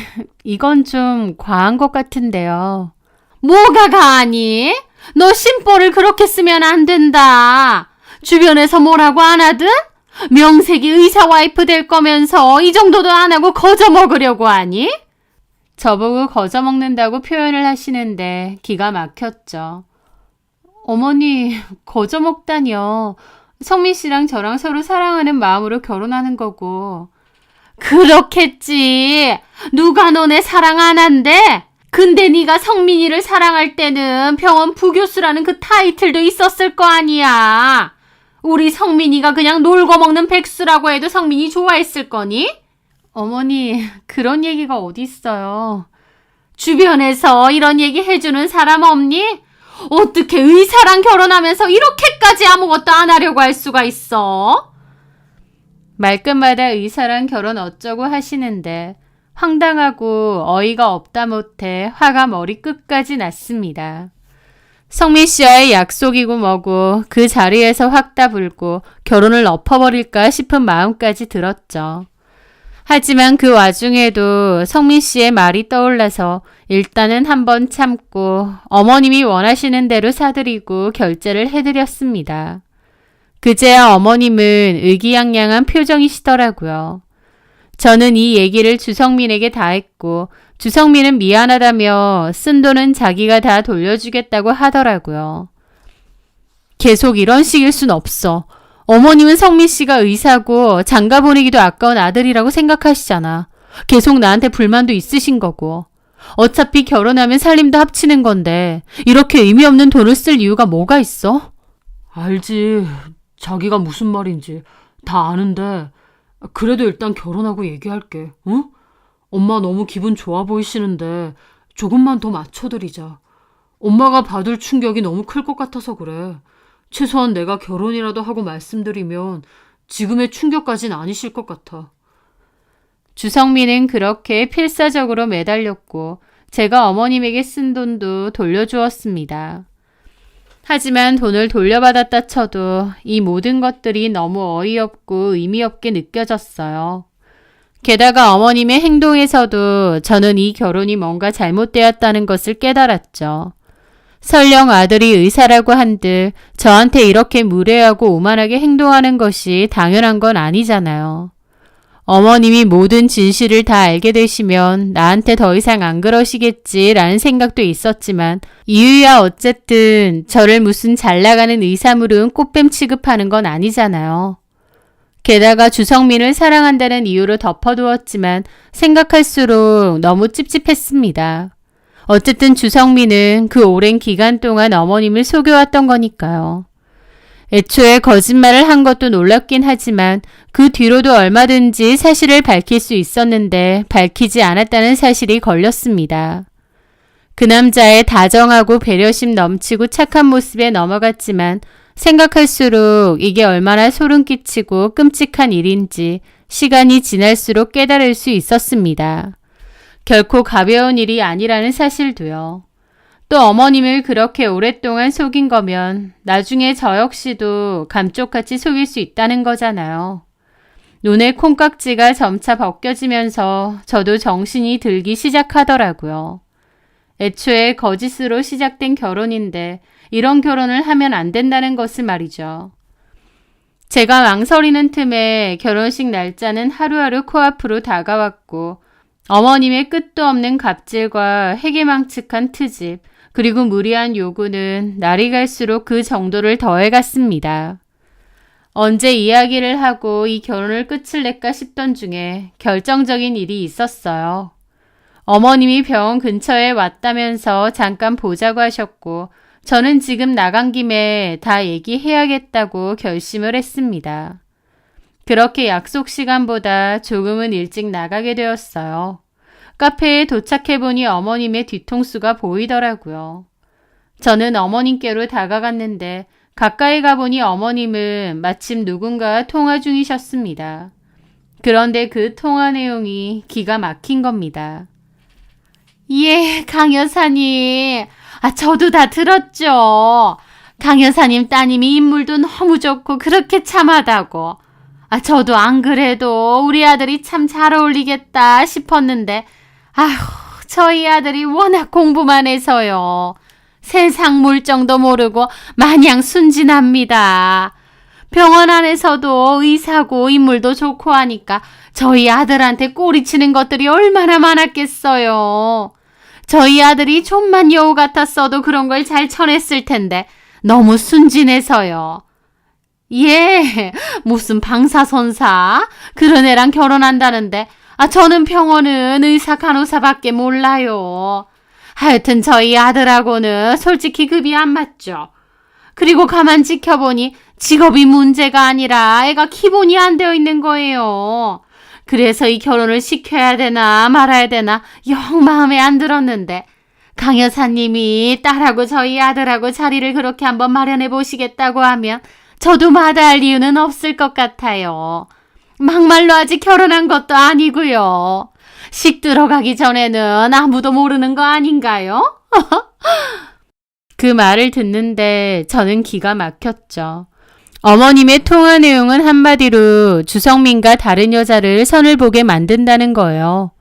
이건 좀 과한 것 같은데요. 뭐가 과하니? 너 심보를 그렇게 쓰면 안 된다. 주변에서 뭐라고 안 하든? 명색이 의사 와이프 될 거면서 이 정도도 안 하고 거저 먹으려고 하니? 저보고 거저 먹는다고 표현을 하시는데 기가 막혔죠. 어머니, 거저 먹다니요. 성민 씨랑 저랑 서로 사랑하는 마음으로 결혼하는 거고. 그렇겠지. 누가 너네 사랑 안 한대? 근데 네가 성민이를 사랑할 때는 병원 부교수라는 그 타이틀도 있었을 거 아니야. 우리 성민이가 그냥 놀고 먹는 백수라고 해도 성민이 좋아했을 거니? 어머니, 그런 얘기가 어딨어요. 주변에서 이런 얘기 해주는 사람 없니? 어떻게 의사랑 결혼하면서 이렇게까지 아무것도 안 하려고 할 수가 있어? 말끝마다 의사랑 결혼 어쩌고 하시는데 황당하고 어이가 없다 못해 화가 머리끝까지 났습니다. 성민 씨와의 약속이고 뭐고 그 자리에서 확 다 불고 결혼을 엎어버릴까 싶은 마음까지 들었죠. 하지만 그 와중에도 성민 씨의 말이 떠올라서 일단은 한번 참고 어머님이 원하시는 대로 사드리고 결제를 해드렸습니다. 그제야 어머님은 의기양양한 표정이시더라고요. 저는 이 얘기를 주성민에게 다 했고 주성민은 미안하다며 쓴 돈은 자기가 다 돌려주겠다고 하더라고요. 계속 이런 식일 순 없어. 어머님은 성민 씨가 의사고 장가 보내기도 아까운 아들이라고 생각하시잖아. 계속 나한테 불만도 있으신 거고. 어차피 결혼하면 살림도 합치는 건데 이렇게 의미 없는 돈을 쓸 이유가 뭐가 있어? 알지. 자기가 무슨 말인지 다 아는데 그래도 일단 결혼하고 얘기할게. 응? 엄마 너무 기분 좋아 보이시는데 조금만 더 맞춰드리자. 엄마가 받을 충격이 너무 클 것 같아서 그래. 최소한 내가 결혼이라도 하고 말씀드리면 지금의 충격까진 아니실 것 같아. 주성민은 그렇게 필사적으로 매달렸고 제가 어머님에게 쓴 돈도 돌려주었습니다. 하지만 돈을 돌려받았다 쳐도 이 모든 것들이 너무 어이없고 의미 없게 느껴졌어요. 게다가 어머님의 행동에서도 저는 이 결혼이 뭔가 잘못되었다는 것을 깨달았죠. 설령 아들이 의사라고 한들 저한테 이렇게 무례하고 오만하게 행동하는 것이 당연한 건 아니잖아요. 어머님이 모든 진실을 다 알게 되시면 나한테 더 이상 안 그러시겠지라는 생각도 있었지만 이유야 어쨌든 저를 무슨 잘나가는 의사물은 꽃뱀 취급하는 건 아니잖아요. 게다가 주성민을 사랑한다는 이유로 덮어두었지만 생각할수록 너무 찝찝했습니다. 어쨌든 주성민은 그 오랜 기간 동안 어머님을 속여왔던 거니까요. 애초에 거짓말을 한 것도 놀랍긴 하지만 그 뒤로도 얼마든지 사실을 밝힐 수 있었는데 밝히지 않았다는 사실이 걸렸습니다. 그 남자의 다정하고 배려심 넘치고 착한 모습에 넘어갔지만 생각할수록 이게 얼마나 소름 끼치고 끔찍한 일인지 시간이 지날수록 깨달을 수 있었습니다. 결코 가벼운 일이 아니라는 사실도요. 또 어머님을 그렇게 오랫동안 속인 거면 나중에 저 역시도 감쪽같이 속일 수 있다는 거잖아요. 눈의 콩깍지가 점차 벗겨지면서 저도 정신이 들기 시작하더라고요. 애초에 거짓으로 시작된 결혼인데 이런 결혼을 하면 안 된다는 것을 말이죠. 제가 망설이는 틈에 결혼식 날짜는 하루하루 코앞으로 다가왔고 어머님의 끝도 없는 갑질과 해괴망측한 트집 그리고 무리한 요구는 날이 갈수록 그 정도를 더해갔습니다. 언제 이야기를 하고 이 결혼을 끝을 낼까 싶던 중에 결정적인 일이 있었어요. 어머님이 병원 근처에 왔다면서 잠깐 보자고 하셨고 저는 지금 나간 김에 다 얘기해야겠다고 결심을 했습니다. 그렇게 약속 시간보다 조금은 일찍 나가게 되었어요. 카페에 도착해보니 어머님의 뒤통수가 보이더라고요. 저는 어머님께로 다가갔는데 가까이 가보니 어머님은 마침 누군가와 통화 중이셨습니다. 그런데 그 통화 내용이 기가 막힌 겁니다. 예, 강 여사님. 저도 다 들었죠. 강 여사님 따님이 인물도 너무 좋고 그렇게 참하다고. 저도 안 그래도 우리 아들이 참 잘 어울리겠다 싶었는데 저희 아들이 워낙 공부만 해서요. 세상 물정도 모르고 마냥 순진합니다. 병원 안에서도 의사고 인물도 좋고 하니까 저희 아들한테 꼬리치는 것들이 얼마나 많았겠어요. 저희 아들이 좀만 여우 같았어도 그런 걸 잘 쳐냈을 텐데 너무 순진해서요. 예, 무슨 방사선사? 그런 애랑 결혼한다는데 저는 병원은 의사 간호사밖에 몰라요. 하여튼 저희 아들하고는 솔직히 급이 안 맞죠. 그리고 가만 지켜보니 직업이 문제가 아니라 애가 기본이 안 되어 있는 거예요. 그래서 이 결혼을 시켜야 되나 말아야 되나 영 마음에 안 들었는데 강 여사님이 딸하고 저희 아들하고 자리를 그렇게 한번 마련해 보시겠다고 하면 저도 마다할 이유는 없을 것 같아요. 막말로 아직 결혼한 것도 아니고요. 식 들어가기 전에는 아무도 모르는 거 아닌가요? 그 말을 듣는데 저는 기가 막혔죠. 어머님의 통화 내용은 한마디로 주성민과 다른 여자를 선을 보게 만든다는 거예요.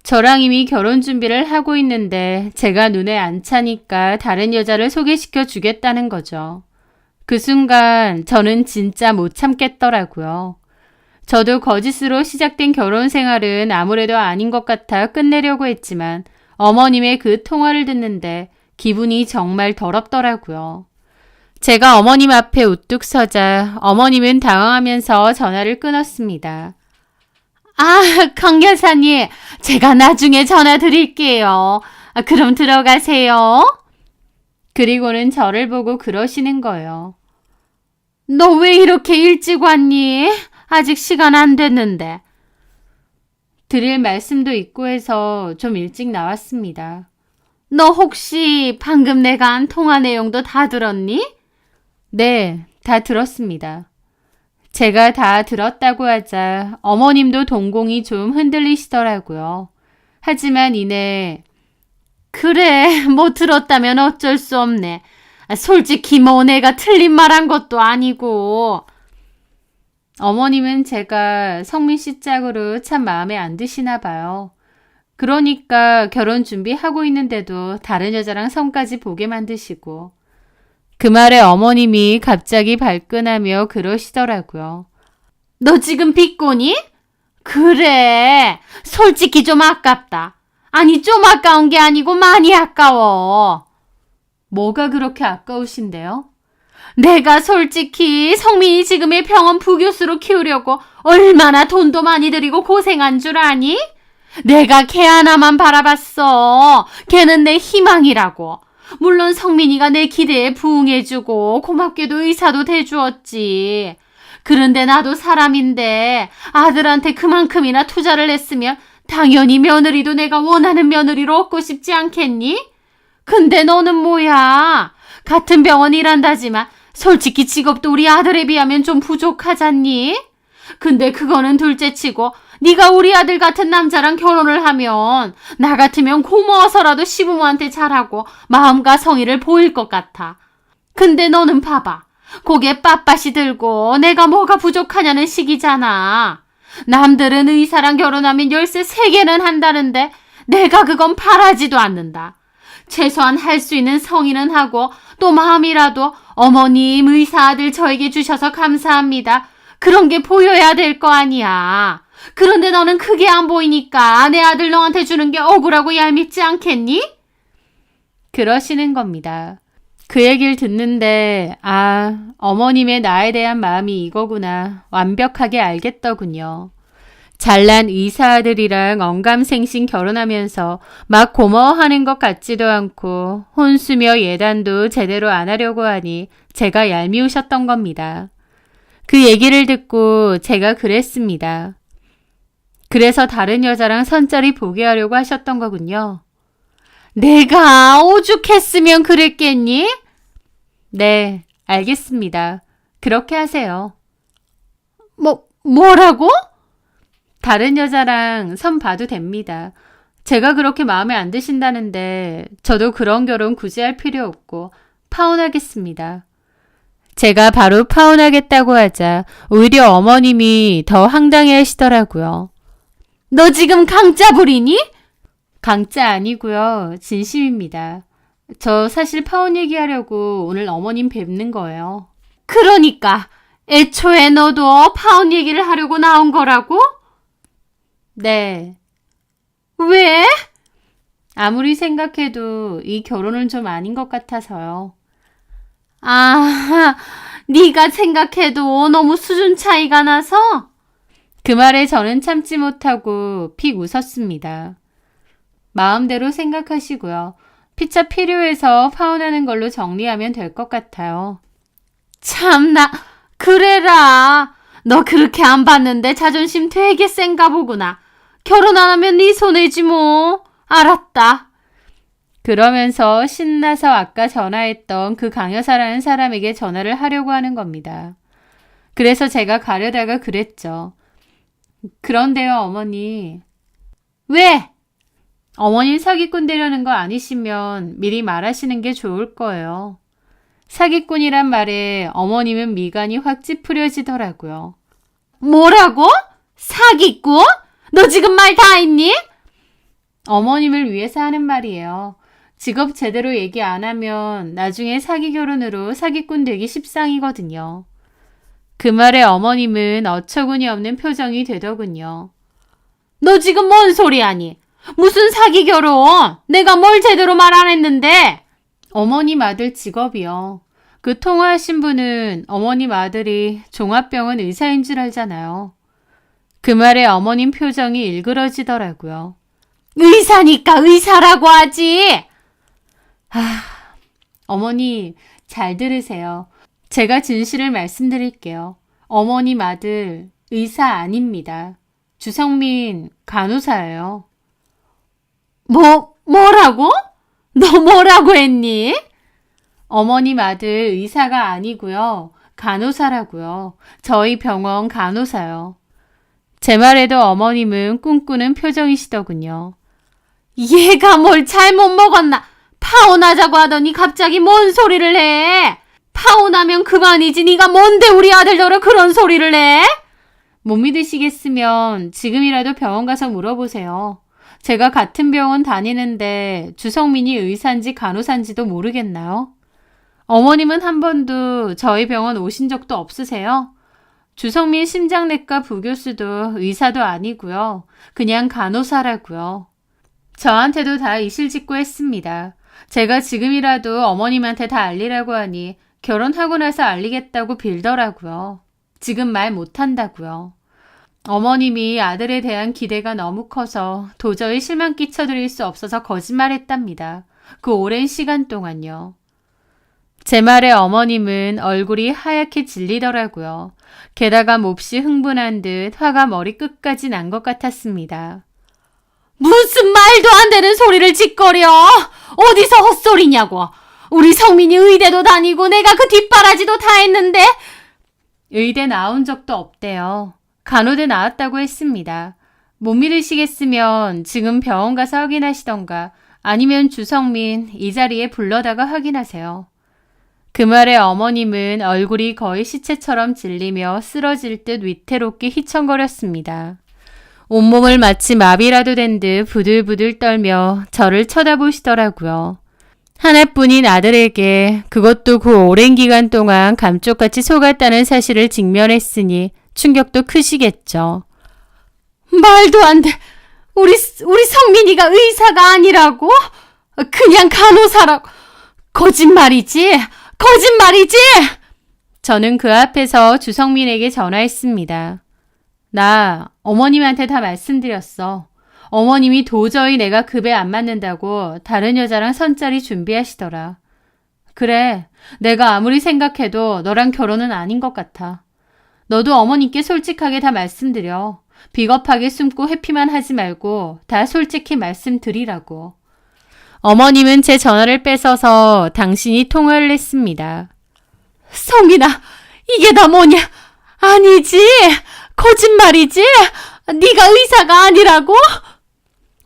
저랑 이미 결혼 준비를 하고 있는데 제가 눈에 안 차니까 다른 여자를 소개시켜 주겠다는 거죠. 그 순간 저는 진짜 못 참겠더라고요. 저도 거짓으로 시작된 결혼 생활은 아무래도 아닌 것 같아 끝내려고 했지만 어머님의 그 통화를 듣는데 기분이 정말 더럽더라고요. 제가 어머님 앞에 우뚝 서자 어머님은 당황하면서 전화를 끊었습니다. 강 여사님, 제가 나중에 전화 드릴게요. 그럼 들어가세요. 그리고는 저를 보고 그러시는 거예요. 너 왜 이렇게 일찍 왔니? 아직 시간 안 됐는데. 드릴 말씀도 있고 해서 좀 일찍 나왔습니다. 너 혹시 방금 내가 한 통화 내용도 다 들었니? 네, 다 들었습니다. 제가 다 들었다고 하자 어머님도 동공이 좀 흔들리시더라고요. 하지만 이내 그래, 뭐 들었다면 어쩔 수 없네. 솔직히 뭐 내가 틀린 말한 것도 아니고. 어머님은 제가 성민 씨 짝으로 참 마음에 안 드시나 봐요. 그러니까 결혼 준비하고 있는데도 다른 여자랑 성까지 보게 만드시고. 그 말에 어머님이 갑자기 발끈하며 그러시더라고요. 너 지금 비꼬니? 그래. 솔직히 좀 아깝다. 아니, 좀 아까운 게 아니고 많이 아까워. 뭐가 그렇게 아까우신데요? 내가 솔직히 성민이 지금의 병원 부교수로 키우려고 얼마나 돈도 많이 들이고 고생한 줄 아니? 내가 걔 하나만 바라봤어. 걔는 내 희망이라고. 물론 성민이가 내 기대에 부응해주고 고맙게도 의사도 돼주었지. 그런데 나도 사람인데 아들한테 그만큼이나 투자를 했으면 당연히 며느리도 내가 원하는 며느리로 얻고 싶지 않겠니? 근데 너는 뭐야? 같은 병원 일한다지만 솔직히 직업도 우리 아들에 비하면 좀 부족하잖니? 근데 그거는 둘째치고 네가 우리 아들 같은 남자랑 결혼을 하면 나 같으면 고마워서라도 시부모한테 잘하고 마음과 성의를 보일 것 같아. 근데 너는 봐봐. 고개 빳빳이 들고 내가 뭐가 부족하냐는 식이잖아. 남들은 의사랑 결혼하면 열쇠 3개는 한다는데 내가 그건 바라지도 않는다. 최소한 할 수 있는 성의는 하고 또 마음이라도 어머님 의사 아들 저에게 주셔서 감사합니다. 그런 게 보여야 될 거 아니야. 그런데 너는 그게 안 보이니까 내 아들 너한테 주는 게 억울하고 얄밉지 않겠니? 그러시는 겁니다. 그 얘기를 듣는데 어머님의 나에 대한 마음이 이거구나 완벽하게 알겠더군요. 잘난 의사 아들이랑 언감생심 결혼하면서 막 고마워하는 것 같지도 않고 혼수며 예단도 제대로 안 하려고 하니 제가 얄미우셨던 겁니다. 그 얘기를 듣고 제가 그랬습니다. 그래서 다른 여자랑 선짜리 보게 하려고 하셨던 거군요. 내가 오죽했으면 그랬겠니? 네, 알겠습니다. 그렇게 하세요. 뭐라고? 다른 여자랑 선 봐도 됩니다. 제가 그렇게 마음에 안 드신다는데 저도 그런 결혼 굳이 할 필요 없고 파혼하겠습니다. 제가 바로 파혼하겠다고 하자 오히려 어머님이 더 황당해 하시더라고요. 너 지금 강짜 부리니? 강짜 아니고요. 진심입니다. 저 사실 파혼 얘기하려고 오늘 어머님 뵙는 거예요. 그러니까 애초에 너도 파혼 얘기를 하려고 나온 거라고? 네. 왜? 아무리 생각해도 이 결혼은 좀 아닌 것 같아서요. 네가 생각해도 너무 수준 차이가 나서? 그 말에 저는 참지 못하고 픽 웃었습니다. 마음대로 생각하시고요. 피차 필요해서 파혼하는 걸로 정리하면 될 것 같아요. 참나, 그래라. 너 그렇게 안 봤는데 자존심 되게 센가 보구나. 결혼 안 하면 네 손해지 뭐. 알았다. 그러면서 신나서 아까 전화했던 그 강여사라는 사람에게 전화를 하려고 하는 겁니다. 그래서 제가 가려다가 그랬죠. 그런데요, 어머니. 왜? 어머니 사기꾼 되려는 거 아니시면 미리 말하시는 게 좋을 거예요. 사기꾼이란 말에 어머님은 미간이 확 찌푸려지더라고요. 뭐라고? 사기꾼? 너 지금 말 다 했니? 어머님을 위해서 하는 말이에요. 직업 제대로 얘기 안 하면 나중에 사기 결혼으로 사기꾼 되기 십상이거든요. 그 말에 어머님은 어처구니 없는 표정이 되더군요. 너 지금 뭔 소리 하니? 무슨 사기 결혼? 내가 뭘 제대로 말 안 했는데? 어머님 아들 직업이요. 그 통화하신 분은 어머님 아들이 종합병원 의사인 줄 알잖아요. 그 말에 어머님 표정이 일그러지더라고요. 의사니까 의사라고 하지. 어머니 잘 들으세요. 제가 진실을 말씀드릴게요. 어머님 아들 의사 아닙니다. 주성민 간호사예요. 뭐라고? 너 뭐라고 했니? 어머님 아들 의사가 아니고요. 간호사라고요. 저희 병원 간호사요. 제 말에도 어머님은 꿈꾸는 표정이시더군요. 얘가 뭘 잘못 먹었나? 파혼하자고 하더니 갑자기 뭔 소리를 해? 파혼하면 그만이지. 네가 뭔데 우리 아들더러 그런 소리를 해? 못 믿으시겠으면 지금이라도 병원 가서 물어보세요. 제가 같은 병원 다니는데 주성민이 의사인지 간호사인지도 모르겠나요? 어머님은 한 번도 저희 병원 오신 적도 없으세요? 주성민 심장내과 부교수도 의사도 아니고요. 그냥 간호사라고요. 저한테도 다 이실직고했습니다. 제가 지금이라도 어머님한테 다 알리라고 하니 결혼하고 나서 알리겠다고 빌더라고요. 지금 말 못한다고요. 어머님이 아들에 대한 기대가 너무 커서 도저히 실망 끼쳐드릴 수 없어서 거짓말했답니다. 그 오랜 시간 동안요. 제 말에 어머님은 얼굴이 하얗게 질리더라고요. 게다가 몹시 흥분한 듯 화가 머리 끝까지 난 것 같았습니다. 무슨 말도 안 되는 소리를 짓거려! 어디서 헛소리냐고! 우리 성민이 의대도 다니고 내가 그 뒷바라지도 다 했는데! 의대 나온 적도 없대요. 간호대 나왔다고 했습니다. 못 믿으시겠으면 지금 병원 가서 확인하시던가 아니면 주성민 이 자리에 불러다가 확인하세요. 그 말에 어머님은 얼굴이 거의 시체처럼 질리며 쓰러질 듯 위태롭게 휘청거렸습니다. 온몸을 마치 마비라도 된 듯 부들부들 떨며 저를 쳐다보시더라고요. 하나뿐인 아들에게 그것도 그 오랜 기간 동안 감쪽같이 속았다는 사실을 직면했으니 충격도 크시겠죠. 말도 안 돼. 우리 성민이가 의사가 아니라고? 그냥 간호사라고. 거짓말이지. 거짓말이지. 저는 그 앞에서 주성민에게 전화했습니다. 나 어머님한테 다 말씀드렸어. 어머님이 도저히 내가 급에 안 맞는다고 다른 여자랑 선짜리 준비하시더라. 그래, 내가 아무리 생각해도 너랑 결혼은 아닌 것 같아. 너도 어머님께 솔직하게 다 말씀드려. 비겁하게 숨고 회피만 하지 말고 다 솔직히 말씀드리라고. 어머님은 제 전화를 뺏어서 당신이 통화를 했습니다. 성민아, 이게 다 뭐냐? 아니지. 거짓말이지? 네가 의사가 아니라고?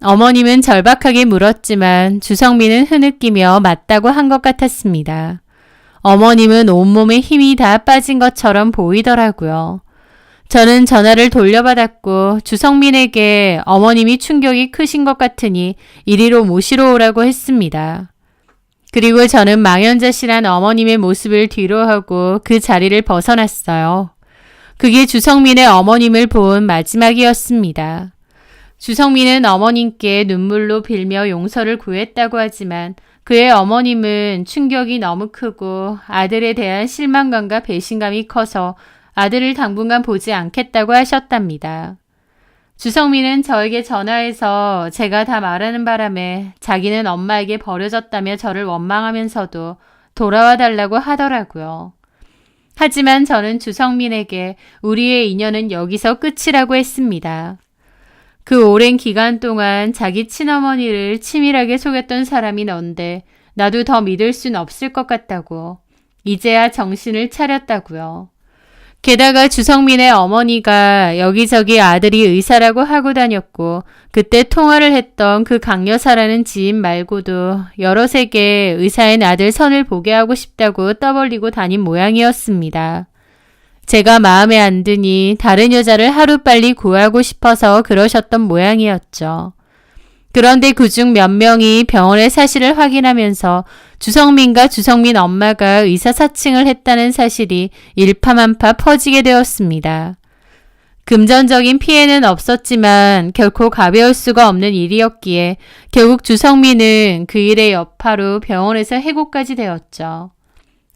어머님은 절박하게 물었지만 주성민은 흐느끼며 맞다고 한 것 같았습니다. 어머님은 온몸에 힘이 다 빠진 것처럼 보이더라고요. 저는 전화를 돌려받았고 주성민에게 어머님이 충격이 크신 것 같으니 이리로 모시러 오라고 했습니다. 그리고 저는 망연자실한 어머님의 모습을 뒤로하고 그 자리를 벗어났어요. 그게 주성민의 어머님을 본 마지막이었습니다. 주성민은 어머님께 눈물로 빌며 용서를 구했다고 하지만 그의 어머님은 충격이 너무 크고 아들에 대한 실망감과 배신감이 커서 아들을 당분간 보지 않겠다고 하셨답니다. 주성민은 저에게 전화해서 제가 다 말하는 바람에 자기는 엄마에게 버려졌다며 저를 원망하면서도 돌아와 달라고 하더라고요. 하지만 저는 주성민에게 우리의 인연은 여기서 끝이라고 했습니다. 그 오랜 기간 동안 자기 친어머니를 치밀하게 속였던 사람이 넌데 나도 더 믿을 순 없을 것 같다고. 이제야 정신을 차렸다고요. 게다가 주성민의 어머니가 여기저기 아들이 의사라고 하고 다녔고 그때 통화를 했던 그 강여사라는 지인 말고도 여러 세계 의사인 아들 선을 보게 하고 싶다고 떠벌리고 다닌 모양이었습니다. 제가 마음에 안 드니 다른 여자를 하루빨리 구하고 싶어서 그러셨던 모양이었죠. 그런데 그중 몇 명이 병원의 사실을 확인하면서 주성민과 주성민 엄마가 의사사칭을 했다는 사실이 일파만파 퍼지게 되었습니다. 금전적인 피해는 없었지만 결코 가벼울 수가 없는 일이었기에 결국 주성민은 그 일의 여파로 병원에서 해고까지 되었죠.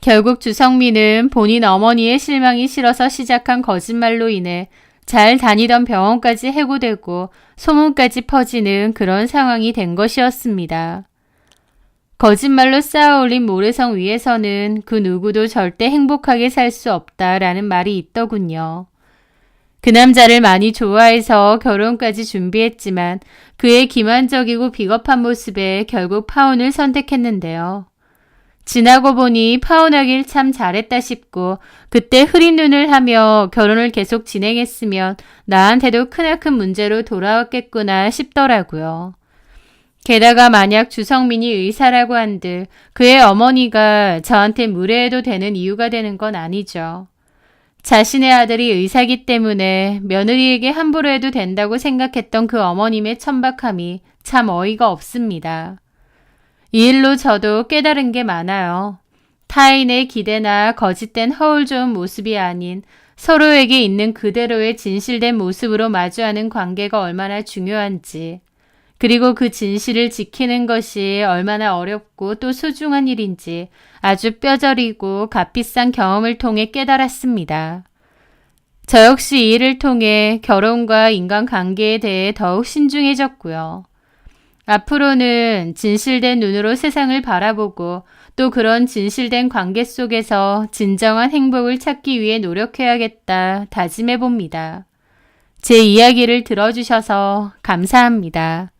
결국 주성민은 본인 어머니의 실망이 싫어서 시작한 거짓말로 인해 잘 다니던 병원까지 해고되고 소문까지 퍼지는 그런 상황이 된 것이었습니다. 거짓말로 쌓아올린 모래성 위에서는 그 누구도 절대 행복하게 살 수 없다라는 말이 있더군요. 그 남자를 많이 좋아해서 결혼까지 준비했지만 그의 기만적이고 비겁한 모습에 결국 파혼을 선택했는데요. 지나고 보니 파혼하길 참 잘했다 싶고 그때 흐린 눈을 하며 결혼을 계속 진행했으면 나한테도 크나큰 문제로 돌아왔겠구나 싶더라고요. 게다가 만약 주성민이 의사라고 한들 그의 어머니가 저한테 무례해도 되는 이유가 되는 건 아니죠. 자신의 아들이 의사기 때문에 며느리에게 함부로 해도 된다고 생각했던 그 어머님의 천박함이 참 어이가 없습니다. 이 일로 저도 깨달은 게 많아요. 타인의 기대나 거짓된 허울 좋은 모습이 아닌 서로에게 있는 그대로의 진실된 모습으로 마주하는 관계가 얼마나 중요한지, 그리고 그 진실을 지키는 것이 얼마나 어렵고 또 소중한 일인지 아주 뼈저리고 값비싼 경험을 통해 깨달았습니다. 저 역시 이 일을 통해 결혼과 인간관계에 대해 더욱 신중해졌고요. 앞으로는 진실된 눈으로 세상을 바라보고 또 그런 진실된 관계 속에서 진정한 행복을 찾기 위해 노력해야겠다 다짐해 봅니다. 제 이야기를 들어주셔서 감사합니다.